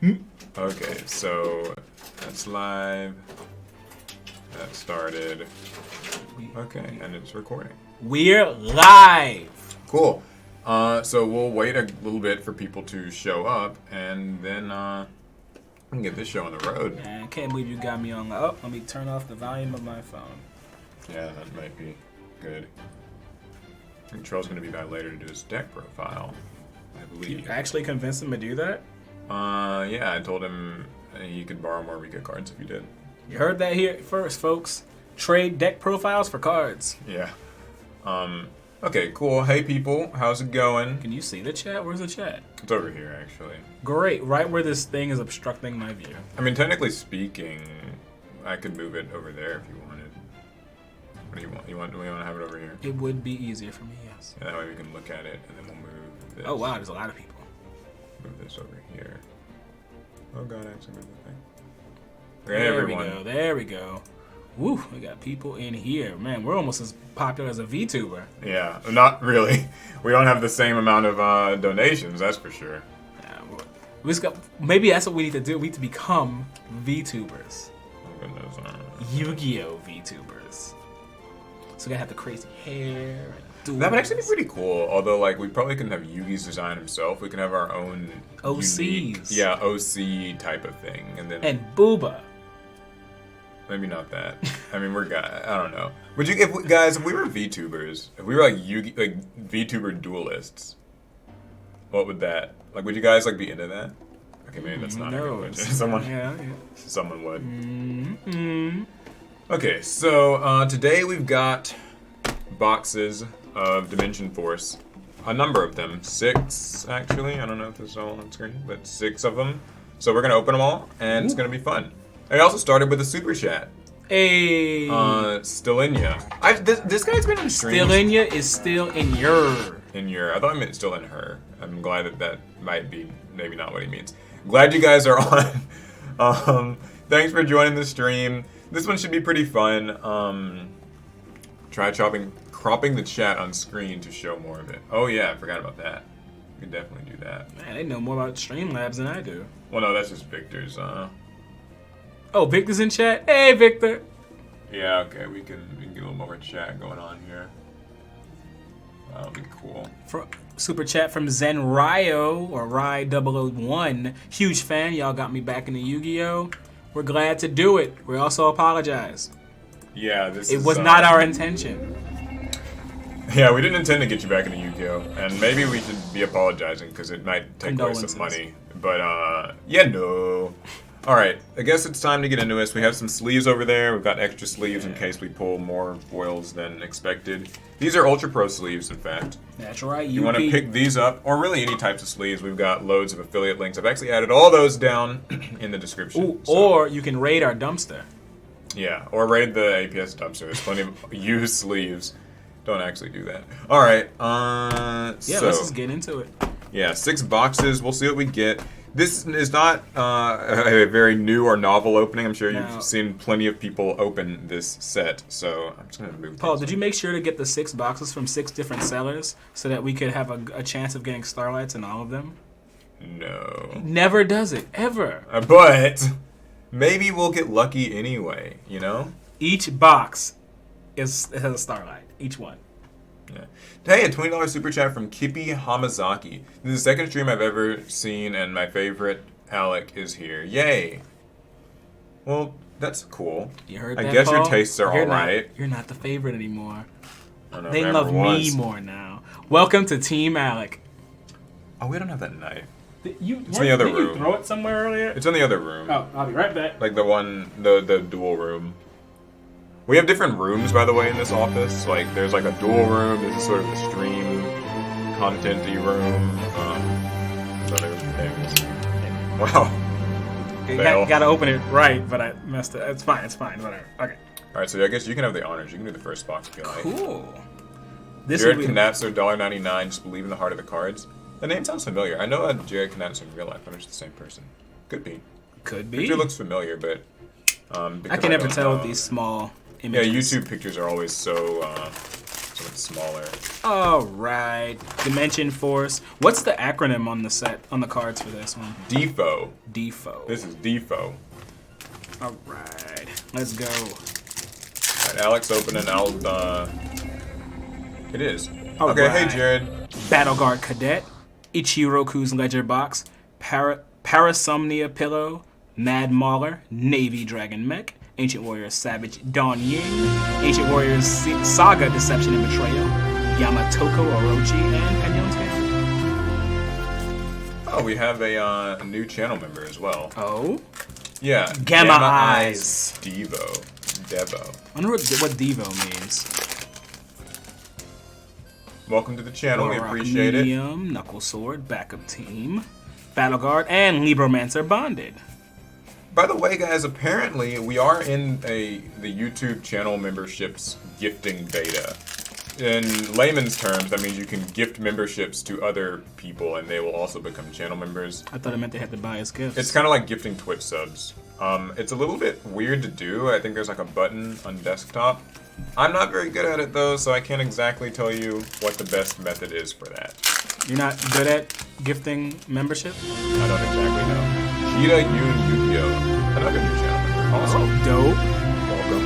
Okay, so that's live. That started. Okay, and it's recording. We're live. Cool. So we'll wait a little bit for people to show up, and then we can get this show on the road. Man, I can't believe you got me on. Oh, let me turn off the volume of my phone. Yeah, that might be good. I think Charles going to be back later to do his deck profile, I believe. You actually convinced him to do that? Yeah, I told him he could borrow more Rika cards if he did. You heard that here first, folks. Trade deck profiles for cards. Yeah. Okay, cool. Hey, people. How's it going? Can you see the chat? Where's the chat? It's over here, actually. Great. Right where this thing is obstructing my view. I mean, technically speaking, I could move it over there if you wanted. What do you want? Do we want to have it over here? It would be easier for me, yes. Yeah, that way we can look at it, and then we'll move this. Oh, wow. There's a lot of people. Move this over here. Oh, God, I actually moved the thing. There Okay, everyone. we go. There we go. Woo, we got people in here. Man, we're almost as popular as a VTuber. Yeah, not really. We don't have the same amount of donations, that's for sure. Yeah, we just got, maybe that's what we need to do. We need to become VTubers. Oh, goodness. Yu-Gi-Oh! VTubers. So we gotta have the crazy hair. And That would actually be pretty cool. Although, like, we probably couldn't have Yugi's design himself. We can have our own OCs. unique, yeah, OC type of thing, and then And Booba. maybe not that. I mean, I don't know. Would you, guys, if we were VTubers, if we were like Yugi, like VTuber duelists, what would that like? Would you guys like be into that? Okay, maybe that's not. No. Someone would. Mm-hmm. Okay, so today we've got boxes of Dimension Force. A number of them. 6, actually. I don't know if this is all on screen, but 6 of them. So we're going to open them all, and it's going to be fun. I also started with a super chat. Hey. Still in ya. This guy's been in streams. Still in ya is still in your. In your. I thought I meant still in her. I'm glad that might be maybe not what he means. Glad you guys are on. Thanks for joining the stream. This one should be pretty fun. Try cropping the chat on screen to show more of it. Oh yeah, I forgot about that. We can definitely do that. Man, they know more about Streamlabs than I do. Well, no, that's just Victor's. Oh, Victor's in chat? Hey, Victor. Yeah, okay, we can get a little more chat going on here. That'll be cool. Super chat from Zen Ryo, or Ry001. Huge fan. Y'all got me back into Yu-Gi-Oh! We're glad to do it. We also apologize. Yeah, It was not our intention. Yeah, we didn't intend to get you back into Yu-Gi-Oh! And maybe we should be apologizing because it might take away some money. But, yeah, no. Alright, I guess it's time to get into this. We have some sleeves over there. We've got extra sleeves in case we pull more foils than expected. These are Ultra Pro sleeves, in fact. That's right. You want to pick these up, or really any types of sleeves. We've got loads of affiliate links. I've actually added all those down in the description. Ooh, or you can raid our dumpster. Yeah, or raid the APS dumpster. There's plenty of used sleeves. Don't actually do that. Alright, let's just get into it. Yeah, 6 boxes. We'll see what we get. This is not a very new or novel opening. I'm sure you've seen plenty of people open this set, so I'm just going to move. Paul, did you make sure to get the 6 boxes from 6 different sellers so that we could have a chance of getting Starlights in all of them? No. He never does it, ever. But maybe we'll get lucky anyway, you know? Each box has a Starlight. Each one. Yeah. Hey, a $20 super chat from Kippy Hamazaki. This is the second stream I've ever seen, and my favorite Alec is here. Yay! Well, that's cool. You heard that, I guess Paul? your tastes are alright. You're not the favorite anymore. Oh, They love me more now. Welcome to Team Alec. Oh, we don't have that knife. It's in the other room. You throw it somewhere earlier? It's in the other room. Oh, I'll be right back. Like the dual room. We have different rooms, by the way, in this office. Like, there's like a dual room, there's a sort of a stream, content-y room, other things. Wow. You gotta open it right, but I messed it. It's fine, whatever. Okay. Alright, so I guess you can have the honors. You can do the first box if you like. Cool. This Jared Knapser, $1.99, just believe in the heart of the cards. The name sounds familiar. I know Jared Knapser in real life, but it's the same person. Could be. Could be. Picture looks familiar, but... I can never tell with these small images. Yeah, YouTube pictures are always so so it's smaller. All right. Dimension Force. What's the acronym on the set, on the cards for this one? Defo. Defo. This is Defo. All right. Let's go. All right, Alex, open and I'll, it is. All okay, right. hey, Jared. Battle Guard Cadet. Ichiroku's Ledger Box. Parasomnia Pillow. Mad Mauler. Navy Dragon Mech. Ancient Warriors Savage Dawn Ying. Ancient Warriors Saga Deception and Betrayal. Yamatoko Orochi and Penyon's Hand. Oh, we have a new channel member as well. Oh? Yeah. Gamma Eyes. Devo. Devo. I wonder what Devo means. Welcome to the channel. We Warrock appreciate Medium, Knuckle Sword, Backup Team, Battle Guard, and Libromancer Bonded. By the way, guys, apparently we are in the YouTube channel memberships gifting beta. In layman's terms, that means you can gift memberships to other people and they will also become channel members. I thought it meant they had to buy us gifts. It's kind of like gifting Twitch subs. It's a little bit weird to do. I think there's like a button on desktop. I'm not very good at it though, so I can't exactly tell you what the best method is for that. You're not good at gifting membership? I don't exactly know. Cheetah Yoon Yu-Gi-Oh! Another new channel member. Awesome. Dope. Welcome.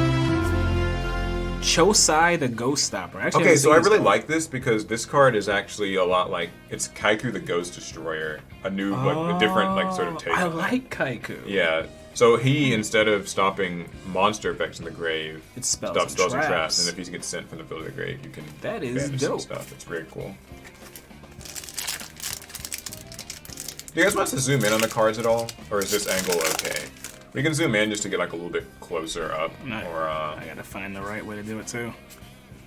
Chosai the Ghost Stopper. Actually, Okay, so I really like this because this card is actually a lot like, it's Kaiku the Ghost Destroyer. A new, like, a different, like, sort of take. I on it. like Kaiku. Yeah. So he, instead of stopping monster effects in the grave, It spells stops and spells and traps. traps, and if he gets sent from the field of the grave, you can That is banish some dope. stuff. It's very cool. Do you guys want us to zoom in on the cards at all? Or is this angle okay? We can zoom in just to get like a little bit closer up. Or I gotta find the right way to do it too.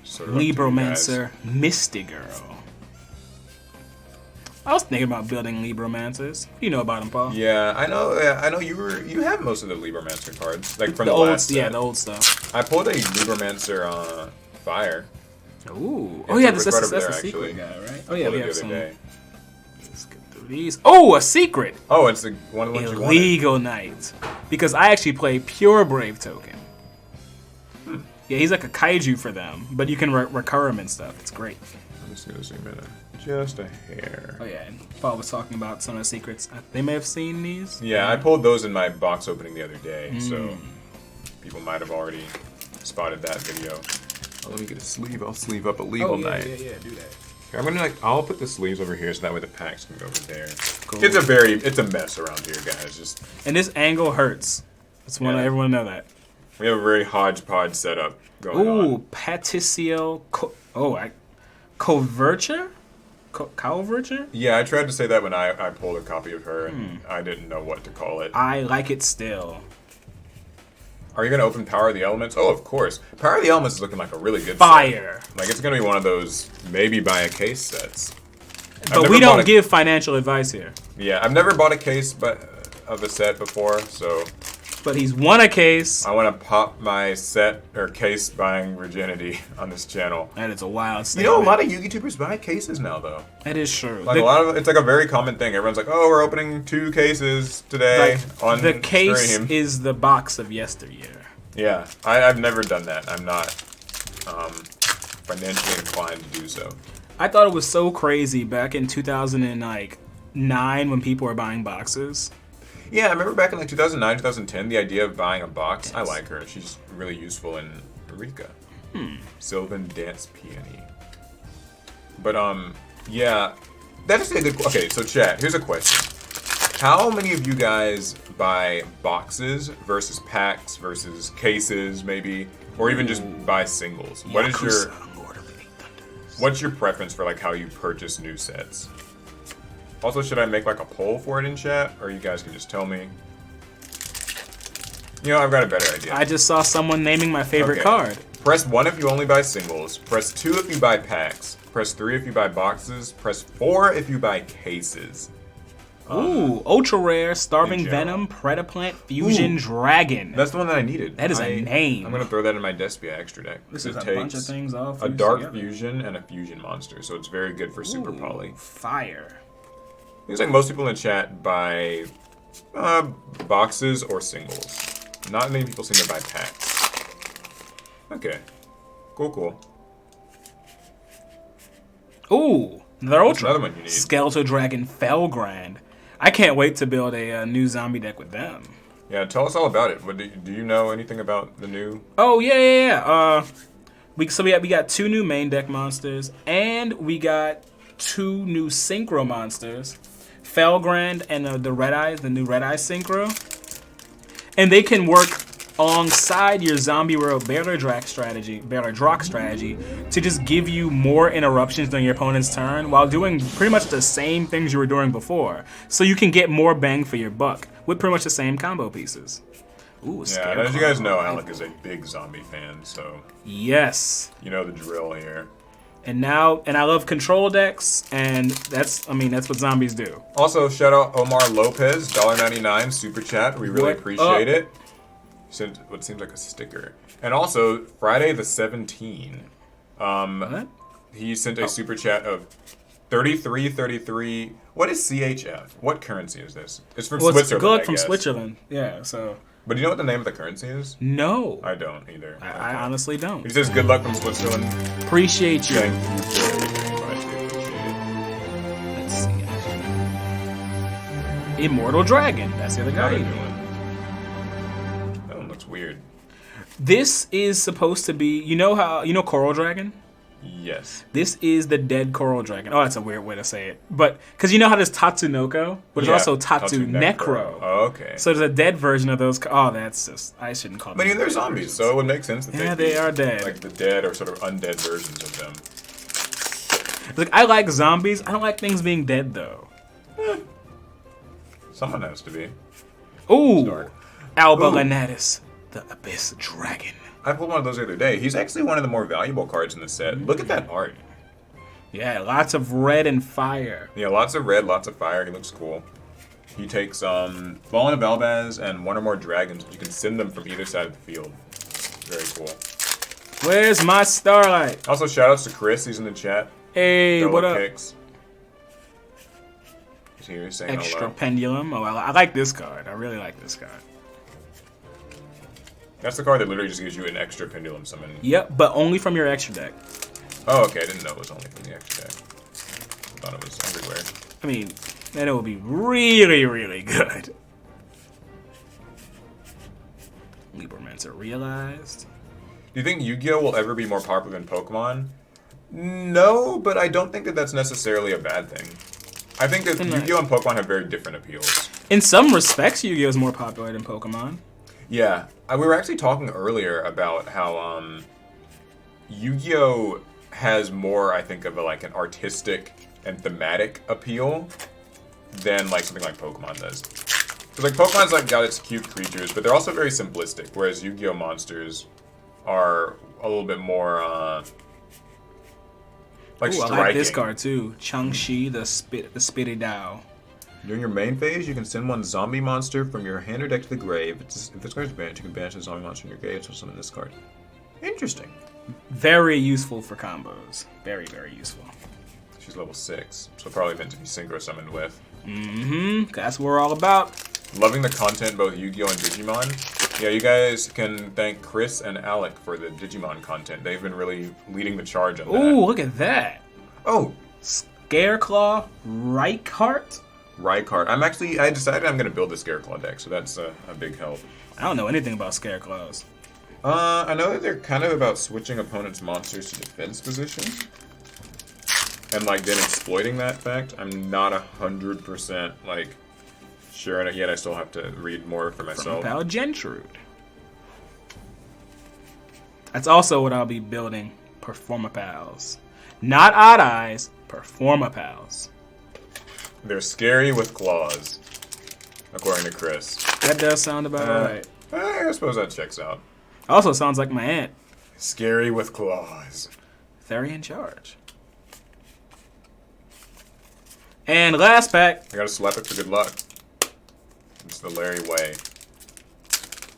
sort of up to you guys. Libromancer, Misty Girl. I was thinking about building Libromancers. You know about them, Paul. Yeah, I know. I know you have most of the Libromancer cards, like from the old, last set. yeah, the old stuff. I pulled a Libromancer Fire. Ooh. Yeah, Oh yeah, it's that's right over the there, secret actually. guy, right? Oh yeah, Pulled we it the have other some. day. Let's get through these. Oh, a secret. Oh, it's one of the ones you wanted. Illegal Knight. Because I actually play Pure Brave Token. Yeah, he's like a kaiju for them, but you can recur him and stuff. It's great. I'm just gonna zoom in just a hair. Oh yeah, and Paul was talking about some of the secrets. They may have seen these. Yeah, I pulled those in my box opening the other day, so people might have already spotted that video. Oh, let me get a sleeve. I'll sleeve up a legal knight. Yeah, do that. Here, I'm gonna I'll put the sleeves over here so that way the packs can go over there. Cool. It's a mess around here, guys. Just And this angle hurts. Just want Yeah. everyone to know that. we have a very hodgepodge setup going Ooh, on. Paticio. Coverture? Coverture? Yeah, I tried to say that when I pulled a copy of her, and I didn't know what to call it. I like it still. Are you gonna open Power of the Elements? Oh, of course. Power of the Elements is looking like a really good Fire. set. Like it's gonna be one of those maybe buy a case sets. I've But never we bought don't a- give financial advice here. Yeah, I've never bought a case of a set before, so But he's won a case. I want to pop my set or case buying virginity on this channel. That is a wild You statement. know, a lot of YouTubers buy cases now, though. That is true. Like a lot of it's like a very common thing. Everyone's like, "Oh, we're opening 2 cases today on the case stream." is the box of yesteryear. Yeah, I've never done that. I'm not financially inclined to do so. I thought it was so crazy back in 2009 when people were buying boxes. Yeah, I remember back in like 2009, 2010, the idea of buying a box. I like her. She's really useful in Eureka. Sylvan Dance Peony. But yeah, that is a good. Okay, so chat. Here's a question: how many of you guys buy boxes versus packs versus cases, maybe, or even just buy singles? What is your What's your preference for like how you purchase new sets? Also, should I make like a poll for it in chat, or you guys can just tell me? You know, I've got a better idea. I just saw someone naming my favorite Okay. card. Press 1 if you only buy singles. Press 2 if you buy packs. Press 3 if you buy boxes. Press 4 if you buy cases. Ooh, ultra rare, starving in general. venom, predaplant, fusion dragon. That's the one that I needed. That is a name. I'm gonna throw that in my Despia extra deck. This It is a bunch of takes things all a fused dark together. fusion and a fusion monster, so it's very good for super Ooh, poly. Fire. Seems like most people in the chat buy boxes or singles. Not many people seem to buy packs. Okay. Cool. Ooh, another ultra. Another one you need. Skeletal Dragon Felgrand. I can't wait to build a new zombie deck with them. Yeah, tell us all about it. What do you know anything about the new? Oh yeah. We got 2 new main deck monsters, and we got 2 new synchro monsters, Felgrand and the new Red Eye synchro, and they can work alongside your Zombie World Barrier Drock strategy to just give you more interruptions during your opponent's turn while doing pretty much the same things you were doing before. So you can get more bang for your buck with pretty much the same combo pieces. Ooh, Yeah, and as you guys know, Alec is a big zombie fan, so yes, you know the drill here. And I love control decks, and that's what zombies do. Also, shout out Omar Lopez, $1.99 super chat. We really appreciate it. Sent what seems like a sticker. And also, Friday the 17th, What? he sent a super chat of 3333. What is CHF? What currency is this? It's from Switzerland. It's good I from guess. Switzerland. Yeah, so. But do you know what the name of the currency is? No. I don't either. I honestly don't. He says good luck from Switzerland. Appreciate you. Thank you very much. We appreciate it. Let's see. Immortal Dragon. That's the other guy. Another new one. That one looks weird. This is supposed to be, you know Coral Dragon? Yes. This is the dead Coral Dragon. Oh, that's a weird way to say it. But, because you know how there's Tatsunoko? But there's also Tatsu Necro. Oh, okay. So there's a dead version of those. Oh, that's just, I shouldn't call them. I mean, they're zombies, so it would make sense that they are dead. Like the dead or sort of undead versions of them. Like, I like zombies. I don't like things being dead, though. Someone has to be. Ooh. Alba Lanatus, the Abyss Dragon. I pulled one of those the other day. He's actually one of the more valuable cards in the set. Look at that art. Yeah, lots of red and fire. Yeah, lots of red, lots of fire. He looks cool. He takes Fallen of Albaz and 1 or more dragons. You can send them from either side of the field. Very cool. Where's my Starlight? Also, shoutouts to Chris. He's in the chat. Hey, Fellow what up? Kicks. He's here saying Extra hello. Pendulum. Oh, I like this card. I really like this card. That's the card that literally just gives you an extra pendulum summon. Yep, but only from your extra deck. Oh, okay. I didn't know it was only from the extra deck. I thought it was everywhere. I mean, then it would be really, really good. Libromancer realized. Do you think Yu-Gi-Oh! Will ever be more popular than Pokemon? No, but I don't think that that's necessarily a bad thing. I think that Yu-Gi-Oh! And Pokemon have very different appeals. In some respects, Yu-Gi-Oh! Is more popular than Pokemon. Yeah, we were actually talking earlier about how Yu-Gi-Oh! Has more, I think, of an artistic and thematic appeal than something like Pokemon does. Because Pokemon's got its cute creatures, but they're also very simplistic, whereas Yu-Gi-Oh! Monsters are a little bit more striking. I like this card too. Chang'Shi, the Spitty Dao. During your main phase, you can send 1 zombie monster from your hand or deck to the grave. If this card is banished, you can banish a zombie monster in your grave, so summon this card. Interesting. Very useful for combos. Very, very useful. She's level 6, so probably meant to be synchro summoned with. Mm-hmm. That's what we're all about. Loving the content, both Yu-Gi-Oh! And Digimon. Yeah, you guys can thank Chris and Alec for the Digimon content. They've been really leading the charge on that. Ooh, look at that. Oh! Scareclaw Reichardt? Reichardt. I decided I'm going to build the Scareclaw deck, so that's a big help. I don't know anything about Scareclaws. I know that they're kind of about switching opponents' monsters to defense position. And, then exploiting that fact. I'm not 100%, sure yet. I still have to read more for myself. Pal Gentrude. That's also what I'll be building. Performapals. Not Odd Eyes. Performapals. They're scary with claws, according to Chris. That does sound about right. I suppose that checks out. Also sounds like my aunt. Scary with claws. Therian Charge. And last pack. I gotta slap it for good luck. It's the Larry way.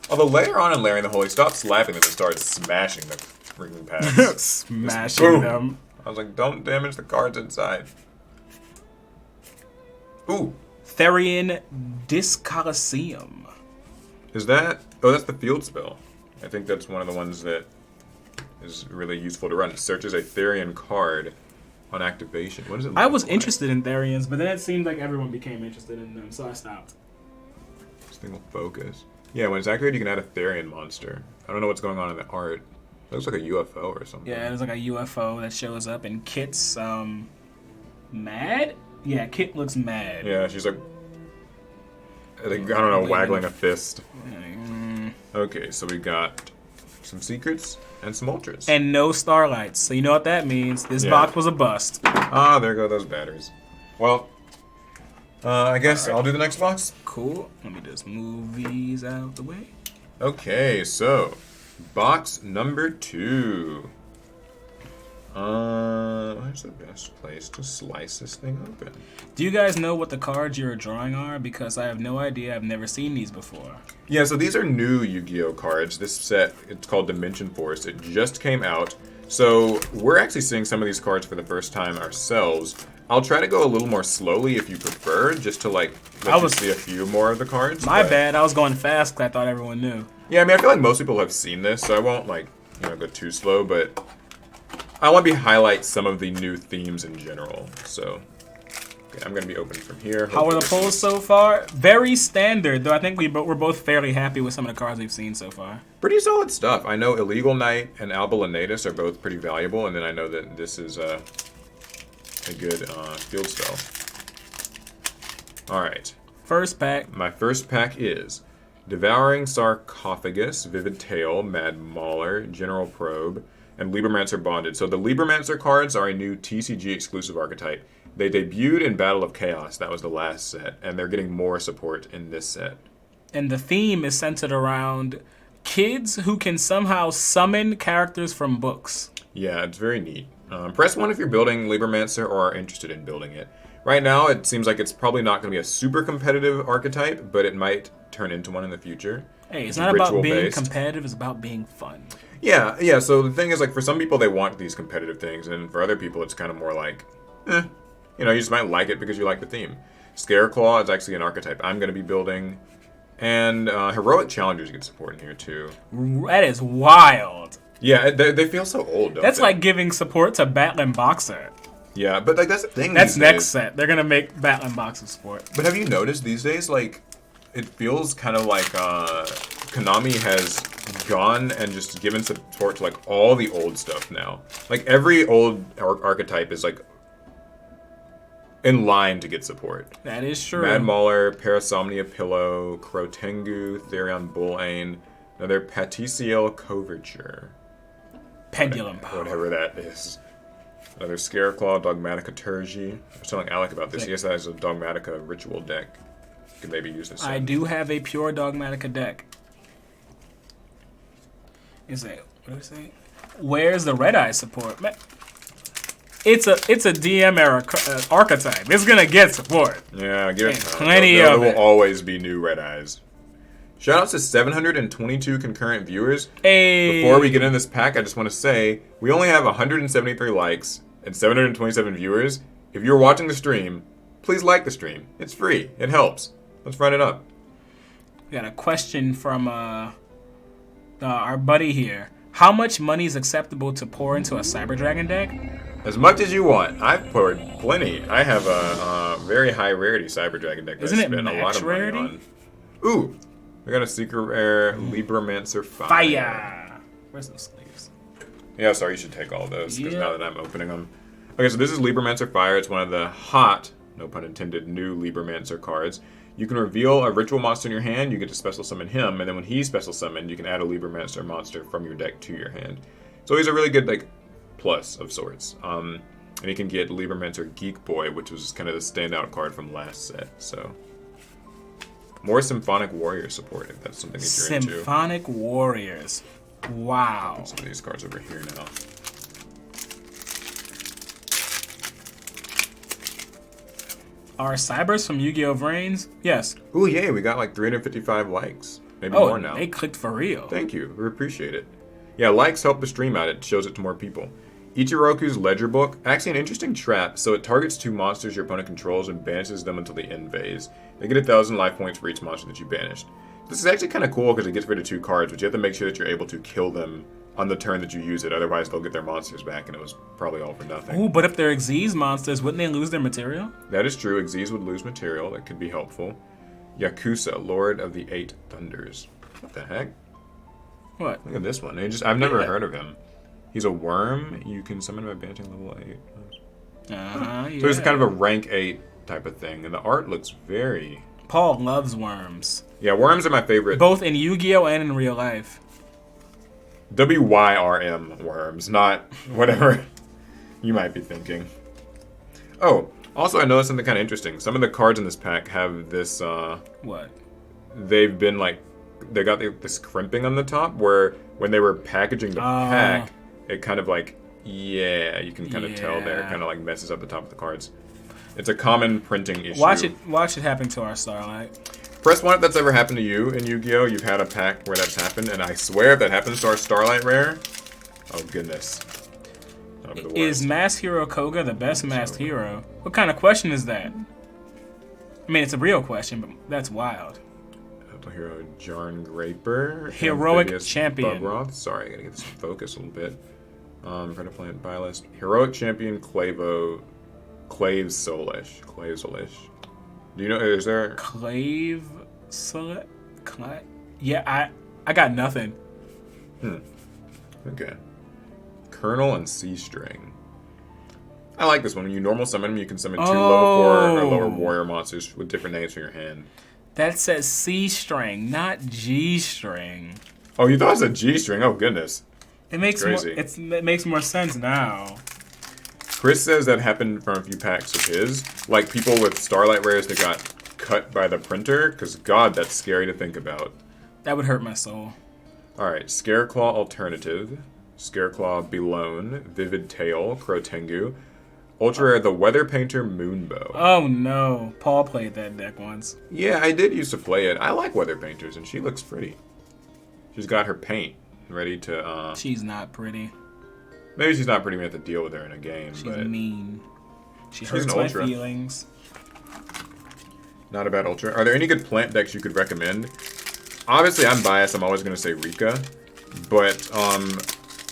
Although later on in Larry the Hole, he stopped slapping them and started smashing the freaking packs. Smashing them. I was like, don't damage the cards inside. Ooh. Therian Discoliseum. Is that... Oh, that's the field spell. I think that's one of the ones that is really useful to run. It searches a Therian card on activation. What does it look I was like? interested in Therians, but then it seemed like everyone became interested in them, so I stopped. This thing will focus. Yeah, when it's activated, you can add a Therian monster. I don't know what's going on in the art. It looks like a UFO or something. Yeah, there's like a UFO that shows up, and Kit's mad. Yeah, Kit looks mad. Yeah, she's like, I don't know, waggling a fist. Okay, so we got some secrets and some ultras. And no starlights. So you know what that means. This box was a bust. Ah, there go those batteries. Well, I guess I'll do the next box. Cool. Let me just move these out the way. Okay, so box number 2. Where's the best place to slice this thing open? Do you guys know what the cards you're drawing are? Because I have no idea. I've never seen these before. Yeah, so these are new Yu-Gi-Oh cards. This set, it's called Dimension Force. It just came out. So we're actually seeing some of these cards for the first time ourselves. I'll try to go a little more slowly if you prefer, just to like let you see a few more of the cards. My bad. I was going fast because I thought everyone knew. Yeah, I mean, I feel like most people have seen this, so I won't like, go too slow, but I want to highlight some of the new themes in general. So okay, I'm going to be opening from here. How are the polls so far? Very standard, though I think we're both fairly happy with some of the cards we've seen so far. Pretty solid stuff. I know Illegal Knight and Alba Lenatus are both pretty valuable, and then I know that this is a good field spell. Alright. First pack. My first pack is Devouring Sarcophagus, Vivid Tail, Mad Mauler, General Probe, and Libromancer Bonded. So the Libromancer cards are a new TCG exclusive archetype. They debuted in Battle of Chaos. That was the last set, and they're getting more support in this set. And the theme is centered around kids who can somehow summon characters from books. Yeah, it's very neat. Press 1 if you're building Libromancer or are interested in building it. Right now, it seems like it's probably not going to be a super competitive archetype, but it might turn into one in the future. Hey, it's not about being competitive, it's about being fun. Yeah, so the thing is, like, for some people, they want these competitive things, and for other people, it's kind of more like, you just might like it because you like the theme. Scareclaw is actually an archetype I'm going to be building, and Heroic Challengers get support in here, too. That is wild. Yeah, they feel so old, don't That's they? like giving support to Battling Boxer. Yeah, but like that's the thing. That's next set. They're gonna make Battling Boxer support. But have you noticed these days, like, it feels kind of like Konami has gone and just given support to like all the old stuff now. Like every old archetype is like in line to get support. That is true. Mad Mauler, Parasomnia Pillow, Crotengu, Therion Bullane, another Paticiel Coverture. Pendulum Power. Whatever that is. Another Scareclaw, Dogmatica Turgi. I was telling Alec about this. Yes, that is a Dogmatica ritual deck. You could maybe use this. I do have a pure Dogmatica deck. What do I say? Where's the Red Eye support? Man, it's a DM era archetype. It's gonna get support. Yeah, give it time. Plenty of it. There will always be new Red Eyes. Shoutouts to 722 concurrent viewers. Hey. Before we get into this pack, I just want to say we only have 173 likes and 727 viewers. If you're watching the stream, please like the stream. It's free. It helps. Let's run it up. We got a question from our buddy here. How much money is acceptable to pour into a Cyber Dragon deck? As much as you want. I've poured plenty. I have a very high rarity Cyber Dragon deck that I spent a lot of money on. Ooh. We got a secret rare Libromancer Fire. Where's those sleeves? Yeah, sorry, you should take all of those, because now that I'm opening them. Okay, so this is Libromancer Fire. It's one of the hot, no pun intended, new Libromancer cards. You can reveal a ritual monster in your hand, you get to special summon him, and then when he's special summoned, you can add a Libromancer monster from your deck to your hand. So he's a really good, like, plus of sorts. And you can get Libromancer Geek Boy, which was kind of the standout card from last set, so... More Symphonic Warrior support, if that's something that you're into. Symphonic Warriors. Wow. Put some of these cards over here now. Are Cybers from Yu-Gi-Oh! Vrains? Yes. Ooh, yay, we got like 355 likes. Maybe more now. They clicked for real. Thank you. We appreciate it. Yeah, likes help the stream out. It shows it to more people. Ichiroku's Ledger Book. Actually an interesting trap. So it targets 2 monsters your opponent controls and banishes them until the end phase. They get 1,000 life points for each monster that you banished. This is actually kind of cool because it gets rid of 2 cards, but you have to make sure that you're able to kill them on the turn that you use it. Otherwise, they'll get their monsters back, and it was probably all for nothing. Ooh, but if they're Xyz monsters, wouldn't they lose their material? That is true. Xyz would lose material. That could be helpful. Yakuza, Lord of the Eight Thunders. What the heck? What? Look at this one. I've never heard of him. He's a worm. You can summon him by banishing level 8. Yeah. So he's kind of a rank 8 type of thing, and the art looks very... Paul loves worms. Yeah, worms are my favorite. Both in Yu-Gi-Oh! And in real life. WYRM worms, not whatever you might be thinking. Oh, also I noticed something kind of interesting. Some of the cards in this pack have this, What? They've been like, they got this crimping on the top where when they were packaging the pack, it kind of like, yeah, you can kind of tell there. It kind of like messes up the top of the cards. It's a common printing issue. Watch it happen to our Starlight. Press 1 if that's ever happened to you in Yu-Gi-Oh! You've had a pack where that's happened, and I swear if that happens to our Starlight Rare, oh goodness. That'll be the worst. Is Masked Hero Koga the best Masked Hero? What kind of question is that? I mean, it's a real question, but that's wild. Hero Jarn Graper. Heroic Amphibious Champion. Bugroth. Sorry, I gotta get this in focus a little bit. Predator Plant Bylist. Heroic Champion Clave Solish. Do you know, is there... Clave Solish? Yeah, I got nothing. Okay. Colonel and C-String. I like this one. When you normal summon them, you can summon 2 level 4 or lower warrior monsters with different names from your hand. That says C-String, not G-String. Oh, you thought it said G-String? Oh, goodness. It makes Crazy. It makes more sense now. Chris says that happened from a few packs of his. Like people with Starlight Rares that got cut by the printer. Because, God, that's scary to think about. That would hurt my soul. Alright, Scareclaw Alternative. Scareclaw Belone. Vivid Tail. Crotengu. Ultra Rare, the Weather Painter Moonbow. Oh no, Paul played that deck once. Yeah, I did used to play it. I like Weather Painters, and she looks pretty. She's got her paint ready to, She's not pretty. Maybe she's not pretty. We have to deal with her in a game, She's but... mean. She She's hurts an my Ultra. feelings. Not a bad Ultra. Are there any good plant decks you could recommend? Obviously, I'm biased. I'm always going to say Rika. But,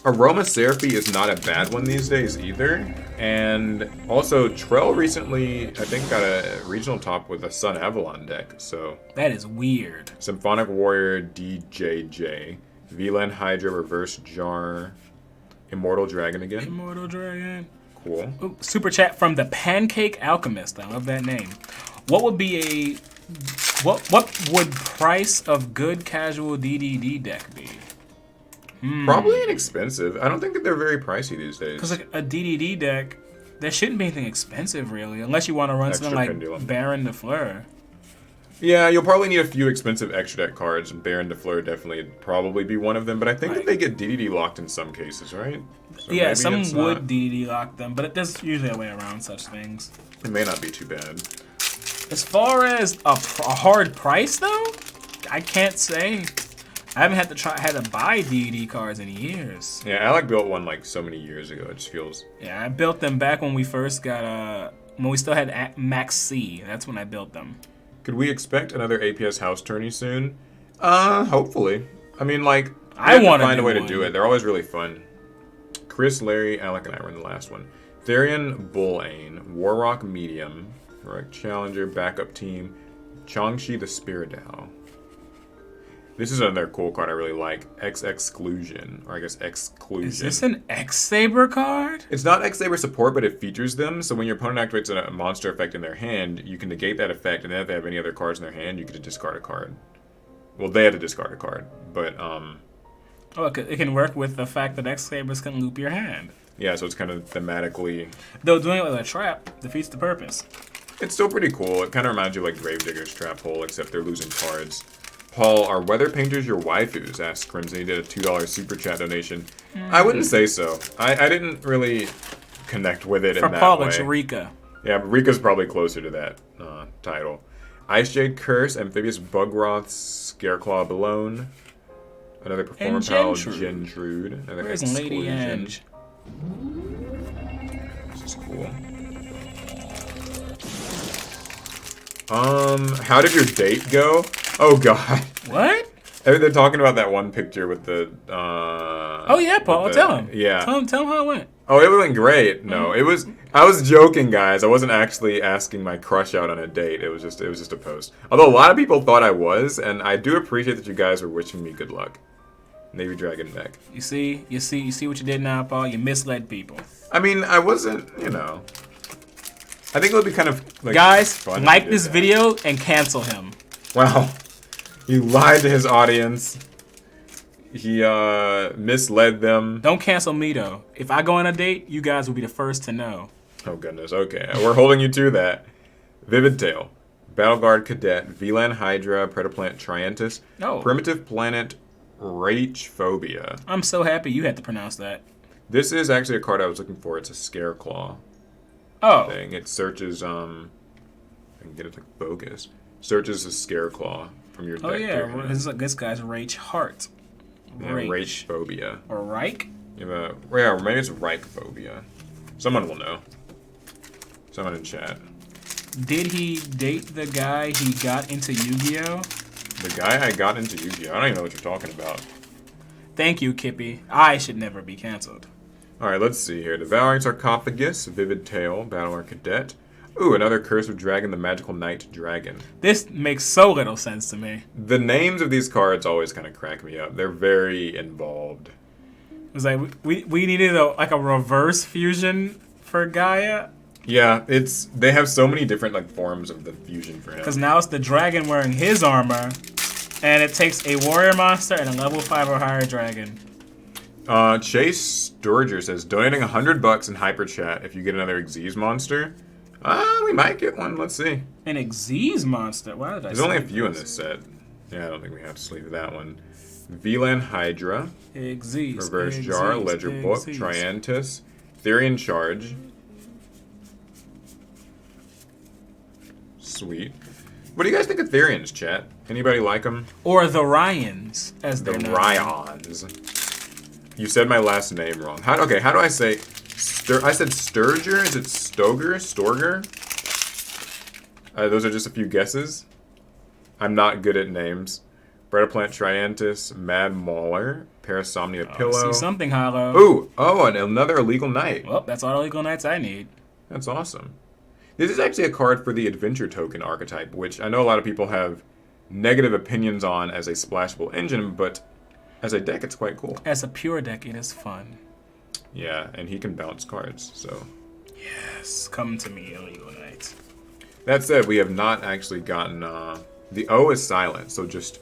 Aromatherapy is not a bad one these days either. And also, Trell recently, I think, got a regional top with a Sun Avalon deck. So That is weird. Symphonic Warrior DJJ. VLAN Hydra Reverse Jar. Immortal Dragon again. Immortal Dragon. Cool. Ooh, super chat from the Pancake Alchemist. I love that name. What would be what would price of good casual DDD deck be? Probably inexpensive. I don't think that they're very pricey these days. Because like a DDD deck, there shouldn't be anything expensive really, unless you want to run Extra something like Pendulum. Baron de Fleur. Yeah, you'll probably need a few expensive extra deck cards, and Baron de Fleur definitely would probably be one of them, but I think that they get DDD locked in some cases, right? So Yeah, maybe some it's would not- DDD lock them, but there's usually a way around such things. It may not be too bad. As far as a hard price though, I can't say. I haven't had to buy DDD cards in years. Yeah, Alec built one like so many years ago, it just feels... Yeah, I built them back when we first got when we still had Max C. That's when I built them. Could we expect another APS house tourney soon? Hopefully. I mean, like, I want to wanna find a do way one. to do it. They're always really fun. Chris, Larry, Alec, and I were in the last one. Therian Bullane, Warrock Medium, Heroic Challenger, Backup Team, Changshi the Spiridow. This is another cool card I really like. X-Exclusion, or I guess Exclusion. Is this an X-Saber card? It's not X-Saber support, but it features them, so when your opponent activates a monster effect in their hand, you can negate that effect, and then if they have any other cards in their hand, you get to discard a card. Well, they have to discard a card, but, Oh, it can work with the fact that X-Sabers can loop your hand. yeah, so it's kind of thematically... Though doing it with a trap defeats the purpose. It's still pretty cool. It kind of reminds you of like Gravedigger's Trap Hole, except they're losing cards. Paul, are weather painters your waifus? Asked Crimson. He did a $2 super chat donation. I wouldn't say so. I didn't really connect with it For in that Paul, way. it's Rika. Yeah, but Rika's probably closer to that title. Ice Jade Curse, Amphibious Bugroth, Scareclaw Belone. Another Performer And Pal, Gentrude. Gentrude. Another Where's Lady Exclusion. Edge? This is cool. How did your date go? Oh god. What? They're talking about that one picture with the. Oh yeah, Paul. Tell him. Yeah. Tell him how it went. Oh, it went great. No, it was. I was joking, guys. I wasn't actually asking my crush out on a date. It was just a post. Although a lot of people thought I was, and I do appreciate that you guys were wishing me good luck. Navy Dragon Mech. You see what you did now, Paul. You misled people. I mean, I wasn't. I think it would be kind of like guys, fun like this video and cancel him. Wow, he lied to his audience. He misled them. Don't cancel me though. If I go on a date, you guys will be the first to know. Oh goodness. Okay, we're holding you to that. Vivid Tail, Battle Guard Cadet, VLAN Hydra, Predaplant Triantis, Primitive Planet Raichphobia. I'm so happy you had to pronounce that. This is actually a card I was looking for. It's a Scareclaw. Oh. Thing. It searches. I can get it to focus. Searches a Scareclaw from your deck. Oh yeah, this guy's Rage Heart. Raichphobia. Or Reich? Yeah, maybe it's Reichphobia. Someone will know. Someone in chat. Did he date the guy he got into Yu-Gi-Oh? The guy I got into Yu-Gi-Oh? I don't even know what you're talking about. Thank you, Kippy. I should never be canceled. Alright, let's see here. Devouring Sarcophagus, Vivid Tail, Battle Arc Cadet. Ooh, another Curse of Dragon, the Magical Knight Dragon. This makes so little sense to me. The names of these cards always kind of crack me up. They're very involved. It was like, we needed a reverse fusion for Gaia. Yeah, they have so many different forms of the fusion for him. Because now it's the dragon wearing his armor, and it takes a warrior monster and a level 5 or higher dragon. Chase Sturger says, donating $100 in Hyper Chat if you get another Xyz monster. We might get one. Let's see. An Xyz monster? Why did I There's only a few in this set. Yeah, I don't think we have to sleeve that one. VLAN Hydra. Xyz. Reverse Jar. Ledger Book. Triantis. Therian Charge. Sweet. What do you guys think of Therians, chat? Anybody like them? Or the Ryans, as they're known. The Ryans. You said my last name wrong. How do I say... I said Sturger? Is it Stoger? Storger? Those are just a few guesses. I'm not good at names. Predaplant Triantis, Mad Mauler, Parasomnia Pillow. See something hollow. Ooh! Oh, and another Illegal Knight. Well, that's all the Illegal Knights I need. That's awesome. This is actually a card for the Adventure Token archetype, which I know a lot of people have negative opinions on as a splashable engine, but as a deck, it's quite cool. As a pure deck, it is fun. Yeah, and he can bounce cards, so... Yes, come to me, Illegal Knights. That said, we have not actually gotten... the O is silent, so just...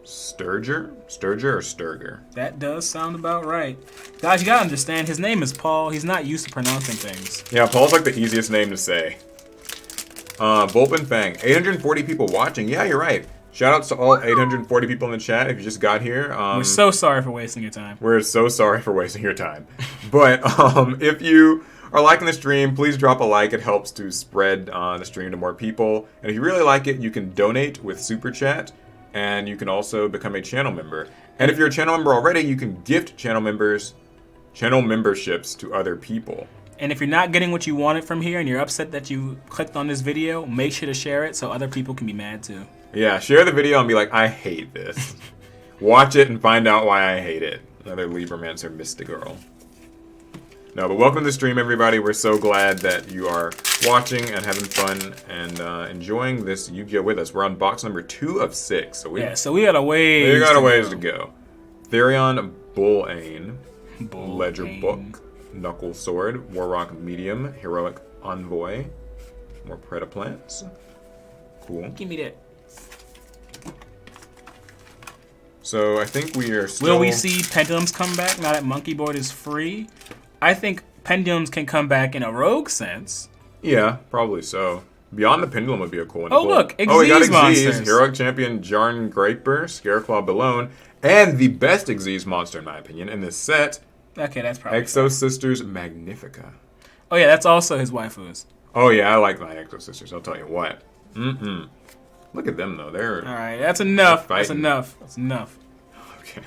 Sturger? Sturger or Sturger? That does sound about right. Guys, you gotta understand, his name is Paul. He's not used to pronouncing things. Yeah, Paul's like the easiest name to say. Volpin Fang. 840 people watching. Yeah, you're right. Shoutouts to all 840 people in the chat if you just got here. We're so sorry for wasting your time. We're so sorry for wasting your time. But if you are liking the stream, please drop a like. It helps to spread the stream to more people. And if you really like it, you can donate with Super Chat. And you can also become a channel member. And if you're a channel member already, you can gift channel memberships to other people. And if you're not getting what you wanted from here and you're upset that you clicked on this video, make sure to share it so other people can be mad too. Yeah, share the video and be like, I hate this. Watch it and find out why I hate it. Another Libromancer Mystigirl. No, but welcome to the stream, everybody. We're so glad that you are watching and having fun and enjoying this Yu-Gi-Oh! With us. We're on box number 2 of 6. So we got a ways to go. Therion Bullane, Ledger Book, Knuckle Sword, Warrock Medium, Heroic Envoy, more Predaplants. Cool. Give me that. So I think we are still... Will we see Pendulums come back now that Monkey Board is free? I think Pendulums can come back in a rogue sense. Yeah, probably so. Beyond the Pendulum would be a cool one. Oh, look, Xyz we got Xyz, monsters. Heroic Champion Jarn Graper, Scareclaw Balone, and the best Xyz monster, in my opinion, in this set. Okay, that's probably Exo Sisters Magnifica. Oh, yeah, that's also his waifus. Oh, yeah, I like my Exo Sisters, I'll tell you what. Look at them, though. They're... Alright, that's enough. That's enough. That's enough. Okay.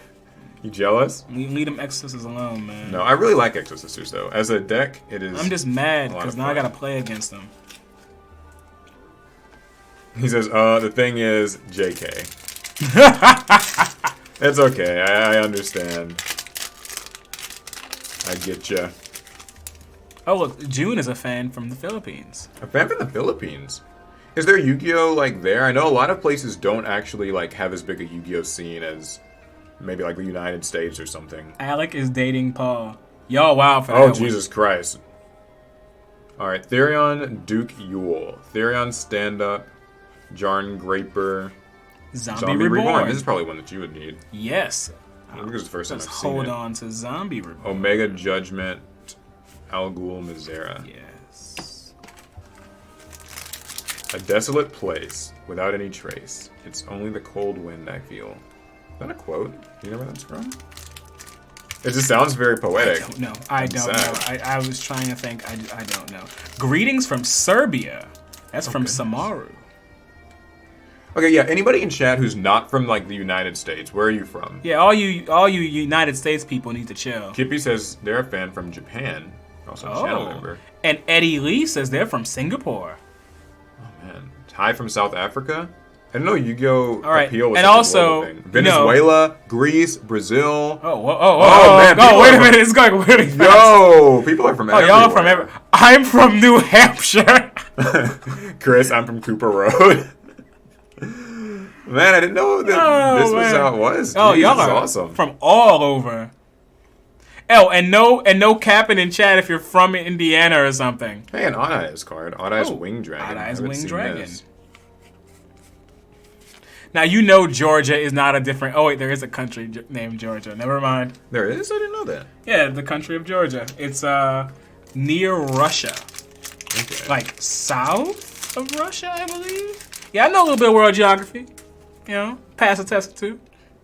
You jealous? Leave them Exo Sisters alone, man. No, I really like Exo Sisters, though. As a deck, it is... I'm just mad, because now I gotta play against them. He says, the thing is, JK. It's okay. I understand. I get ya. Oh, look, June is a fan from the Philippines. A fan from the Philippines. Is there Yu-Gi-Oh like there? I know a lot of places don't actually like have as big a Yu-Gi-Oh scene as maybe like the United States or something. Alec is dating Paul. Y'all wild for that. Oh, Jesus Christ. Alright, Therion Duke Yule. Therion Stand Up. Jarn Graper. Zombie Reborn. This is probably one that you would need. Yes. I think this is the first time Let's I've seen hold it. on to Zombie Reborn. Omega Judgment. Al Ghul Mizera. Yes. A desolate place without any trace. It's only the cold wind I feel. Is that a quote? Do you know where that's from? It just sounds very poetic. I don't know. I was trying to think. I don't know. Greetings from Serbia. That's from Samaru. Okay, yeah. Anybody in chat who's not from like the United States, where are you from? Yeah, all you United States people need to chill. Kippy says they're a fan from Japan. Also a channel member. And Eddie Lee says they're from Singapore. Oh man. Ty from South Africa? I didn't know Yu-Gi-Oh! All right. Appeal was And such a also, global thing. Venezuela, Greece, Brazil. Man, wait a minute, it's going really fast. Yo, people are from everywhere. Y'all from everywhere. I'm from New Hampshire. Chris, I'm from Cooper Road. Man, I didn't know that this was how it was. Oh, Jeez, y'all this is are awesome. from all over. Oh, and no capping in chat if you're from Indiana or something. Hey, an Odd Eyes card. Odd Eyes Wing Dragon. Odd Eyes I haven't Wing seen Dragon. this. Now, you know Georgia is not a different... Oh, wait, there is a country named Georgia. Never mind. There is? I didn't know that. Yeah, the country of Georgia. It's near Russia. Okay. Like, south of Russia, I believe? Yeah, I know a little bit of world geography. You know, pass a test or two.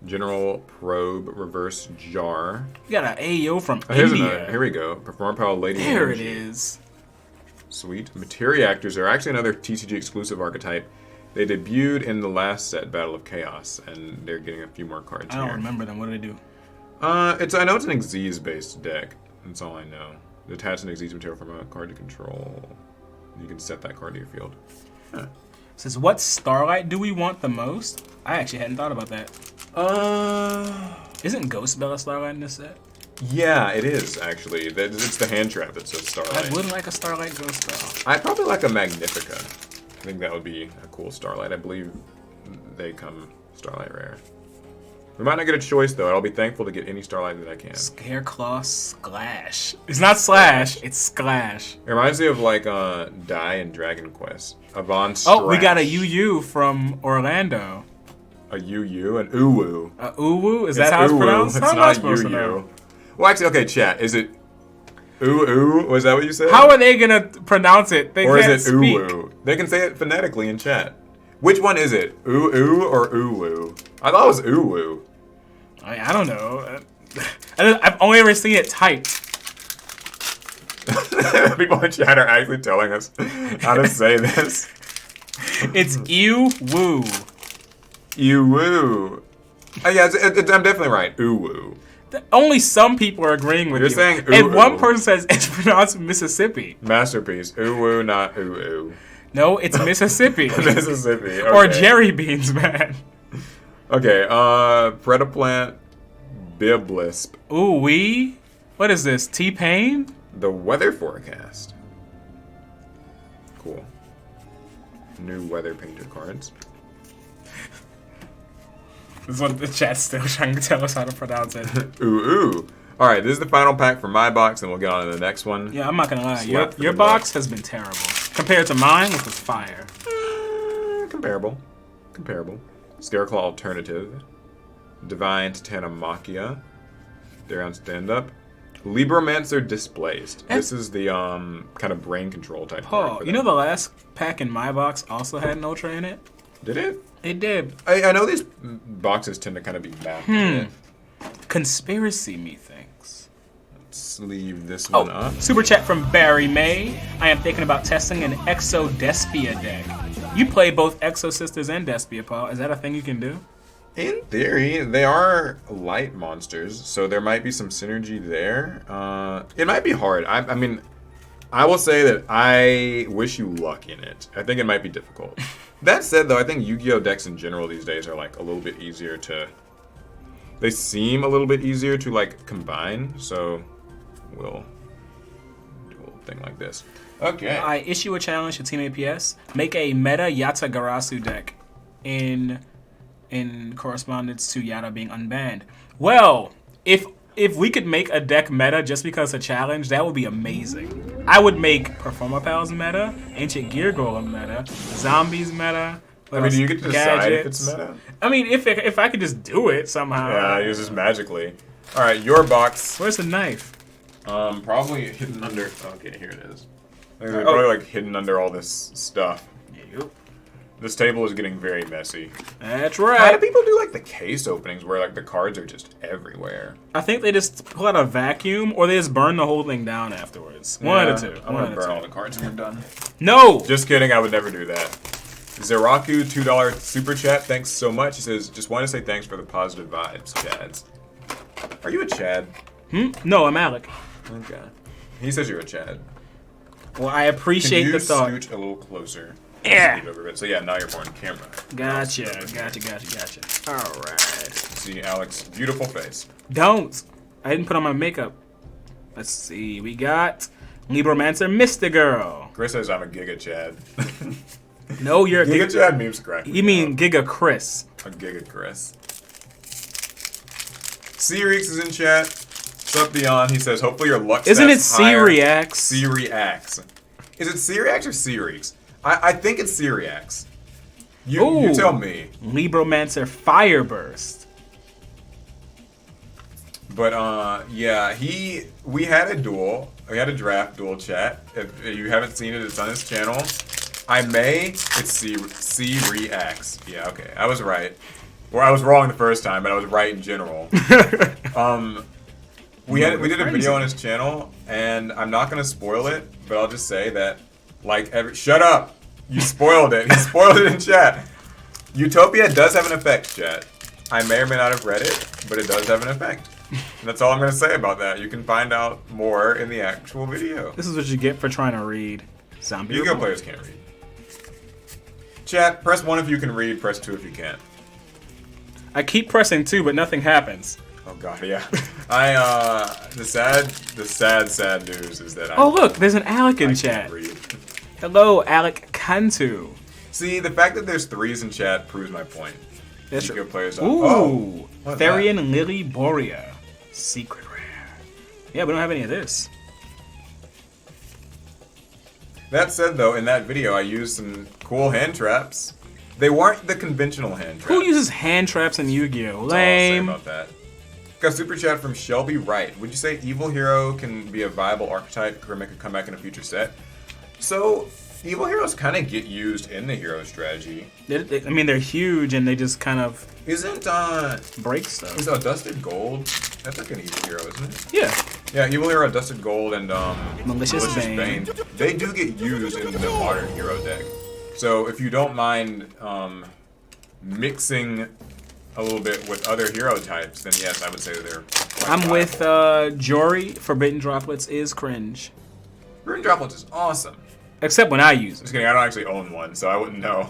General Probe Reverse Jar. You got an AO from Here's India. another. Here we go. Perform Power Lady. There it Energy. is. Sweet. Materiactors are actually another TCG exclusive archetype. They debuted in the last set, Battle of Chaos, and they're getting a few more cards I don't here. remember them. What do they do? I know it's an Xyz based deck. That's all I know. Detach an Xyz material from a card to control. You can set that card to your field. Huh. Says, what Starlight do we want the most? I actually hadn't thought about that. Isn't Ghost Bella Starlight in this set? Yeah, it is, actually. It's the hand trap that says Starlight. I would like a Starlight Ghost Bella. I'd probably like a Magnifica. I think that would be a cool Starlight. I believe they come Starlight rare. We might not get a choice, though. I'll be thankful to get any Starlight that I can. Scareclaw Sklash. It's not Slash, it's Sklash. It reminds me of, like, Die and Dragon Quest. Avant Strash. Oh, we got a UU from Orlando. A UU? An Uwu. A Uwu? Is that how it's Uwu. pronounced? It's How am I not supposed to UU. know? Well, actually, okay, chat. Is it Uwu? Was that what you said? How are they gonna pronounce it? They Or can't is it speak. Uwu? They can say it phonetically in chat. Which one is it? Uwu or Uwu? I thought it was Uwu. I don't know. I've only ever seen it typed. People in chat are actually telling us how to say this. It's Ew-woo. Uwu. Oh, yeah, I'm definitely right. Uwu. Only some people are agreeing with You're you. saying and ooh, one ooh. person says it's pronounced Mississippi. Masterpiece. Uwu, not Uwu. No, it's Mississippi. Mississippi. Okay. Or Jerry Beans, man. Okay, Predaplant Biblisp. Ooh, what is this? T-Pain? The weather forecast. Cool. New weather painter cards. This is what the chat's still trying to tell us how to pronounce it. Ooh. Alright, this is the final pack from my box, and we'll get on to the next one. Yeah, I'm not gonna lie. Slap Your the box has been terrible. Compared to mine, which was fire. Comparable. Scareclaw Alternative. Divine Titanamachia. They're on stand-up. Libromancer Displaced. This is the kind of brain control type card Paul, for you them. know the last pack in my box also had an Ultra in it? Did it? It did. I know these boxes tend to kind of be mapped in. Conspiracy, methinks. Let's leave this one up. Super chat from Barry May. I am thinking about testing an Exo Despia deck. You play both Exo Sisters and Despia, Paul. Is that a thing you can do? In theory, they are light monsters, so there might be some synergy there. It might be hard. I mean, I will say that I wish you luck in it. I think it might be difficult. That said, though, I think Yu-Gi-Oh decks in general these days are like a little bit easier to. They seem a little bit easier to like combine. So we'll do a little thing like this. Okay. I issue a challenge to Team APS. Make a meta Yata Garasu deck in correspondence to Yata being unbanned. Well, if we could make a deck meta just because it's a challenge, that would be amazing. I would make Performapals meta, Ancient Gear Golem meta, Zombies meta. I mean, do you get to decide if it's meta? I mean, if I could just do it somehow. Yeah, use this magically. All right, your box. Where's the knife? Probably hidden under. Okay, here it is. It's probably like hidden under all this stuff. Yep. This table is getting very messy. That's right. How do people do like the case openings where like the cards are just everywhere? I think they just pull out a vacuum or they just burn the whole thing down afterwards. One of the two. I'm gonna burn all the cards when we're done. No! Just kidding, I would never do that. Zeraku, $2 super chat, thanks so much. He says, just want to say thanks for the positive vibes, Chads. Are you a Chad? No, I'm Alec. Okay. He says you're a Chad. Well, I appreciate the thought. Can you scooch a little closer? Yeah. So yeah, now you're on camera. Gotcha. All right. See Alex's beautiful face. Don't. I didn't put on my makeup. Let's see. We got Libromancer Mr. Girl. Chris says I'm a Giga Chad. No, you're a Giga Chad memes correct. You mean Giga Chris. A Giga Chris. C-Reeks is in chat. What's up, Beyond? He says, hopefully your luck Isn't it stats higher. C-Reacts? C-Reacts. Is it C-Reacts or C-Reeks? I think it's C-Reacts. You tell me. Libromancer Fireburst. But yeah, we had a duel. We had a draft duel chat. If you haven't seen it, it's on his channel. It's C-Reacts. Yeah, okay. I was right. Well, I was wrong the first time, but I was right in general. We did a video on his channel, and I'm not gonna spoil it, but I'll just say that shut up! You spoiled it. He spoiled it in chat. Utopia does have an effect, chat. I may or may not have read it, but it does have an effect. And that's all I'm gonna say about that. You can find out more in the actual video. This is what you get for trying to read. Zombie. Yu-Gi-Oh players can't read. Chat, press 1 if you can read, press 2 if you can't. I keep pressing 2, but nothing happens. Oh god, yeah. The sad news is that Oh look, there's an Alec in chat. Hello, Alec Cantu. See, the fact that there's 3s in chat proves my point. That's Yu-Gi-Oh players are. Ooh, Therian Lily Borea. Secret rare. Yeah, we don't have any of this. That said, though, in that video, I used some cool hand traps. They weren't the conventional hand traps. Who uses hand traps in Yu-Gi-Oh? Lame. That's all I'll say about that. Got a super chat from Shelby Wright. Would you say Evil Hero can be a viable archetype or make a comeback in a future set? So, Evil Heroes kind of get used in the hero strategy. I mean, they're huge and they just kind of break stuff. Is Dusted Gold? That's like an Evil Hero, isn't it? Yeah. Yeah, Evil Hero, Dusted Gold, and Malicious Bane. They do get used in the modern hero deck. So if you don't mind mixing a little bit with other hero types, then yes, I would say they're quite I'm viable. with Jory. Forbidden Droplets is cringe. Forbidden Droplets is awesome. Except when I use it. Just kidding, I don't actually own one, so I wouldn't know.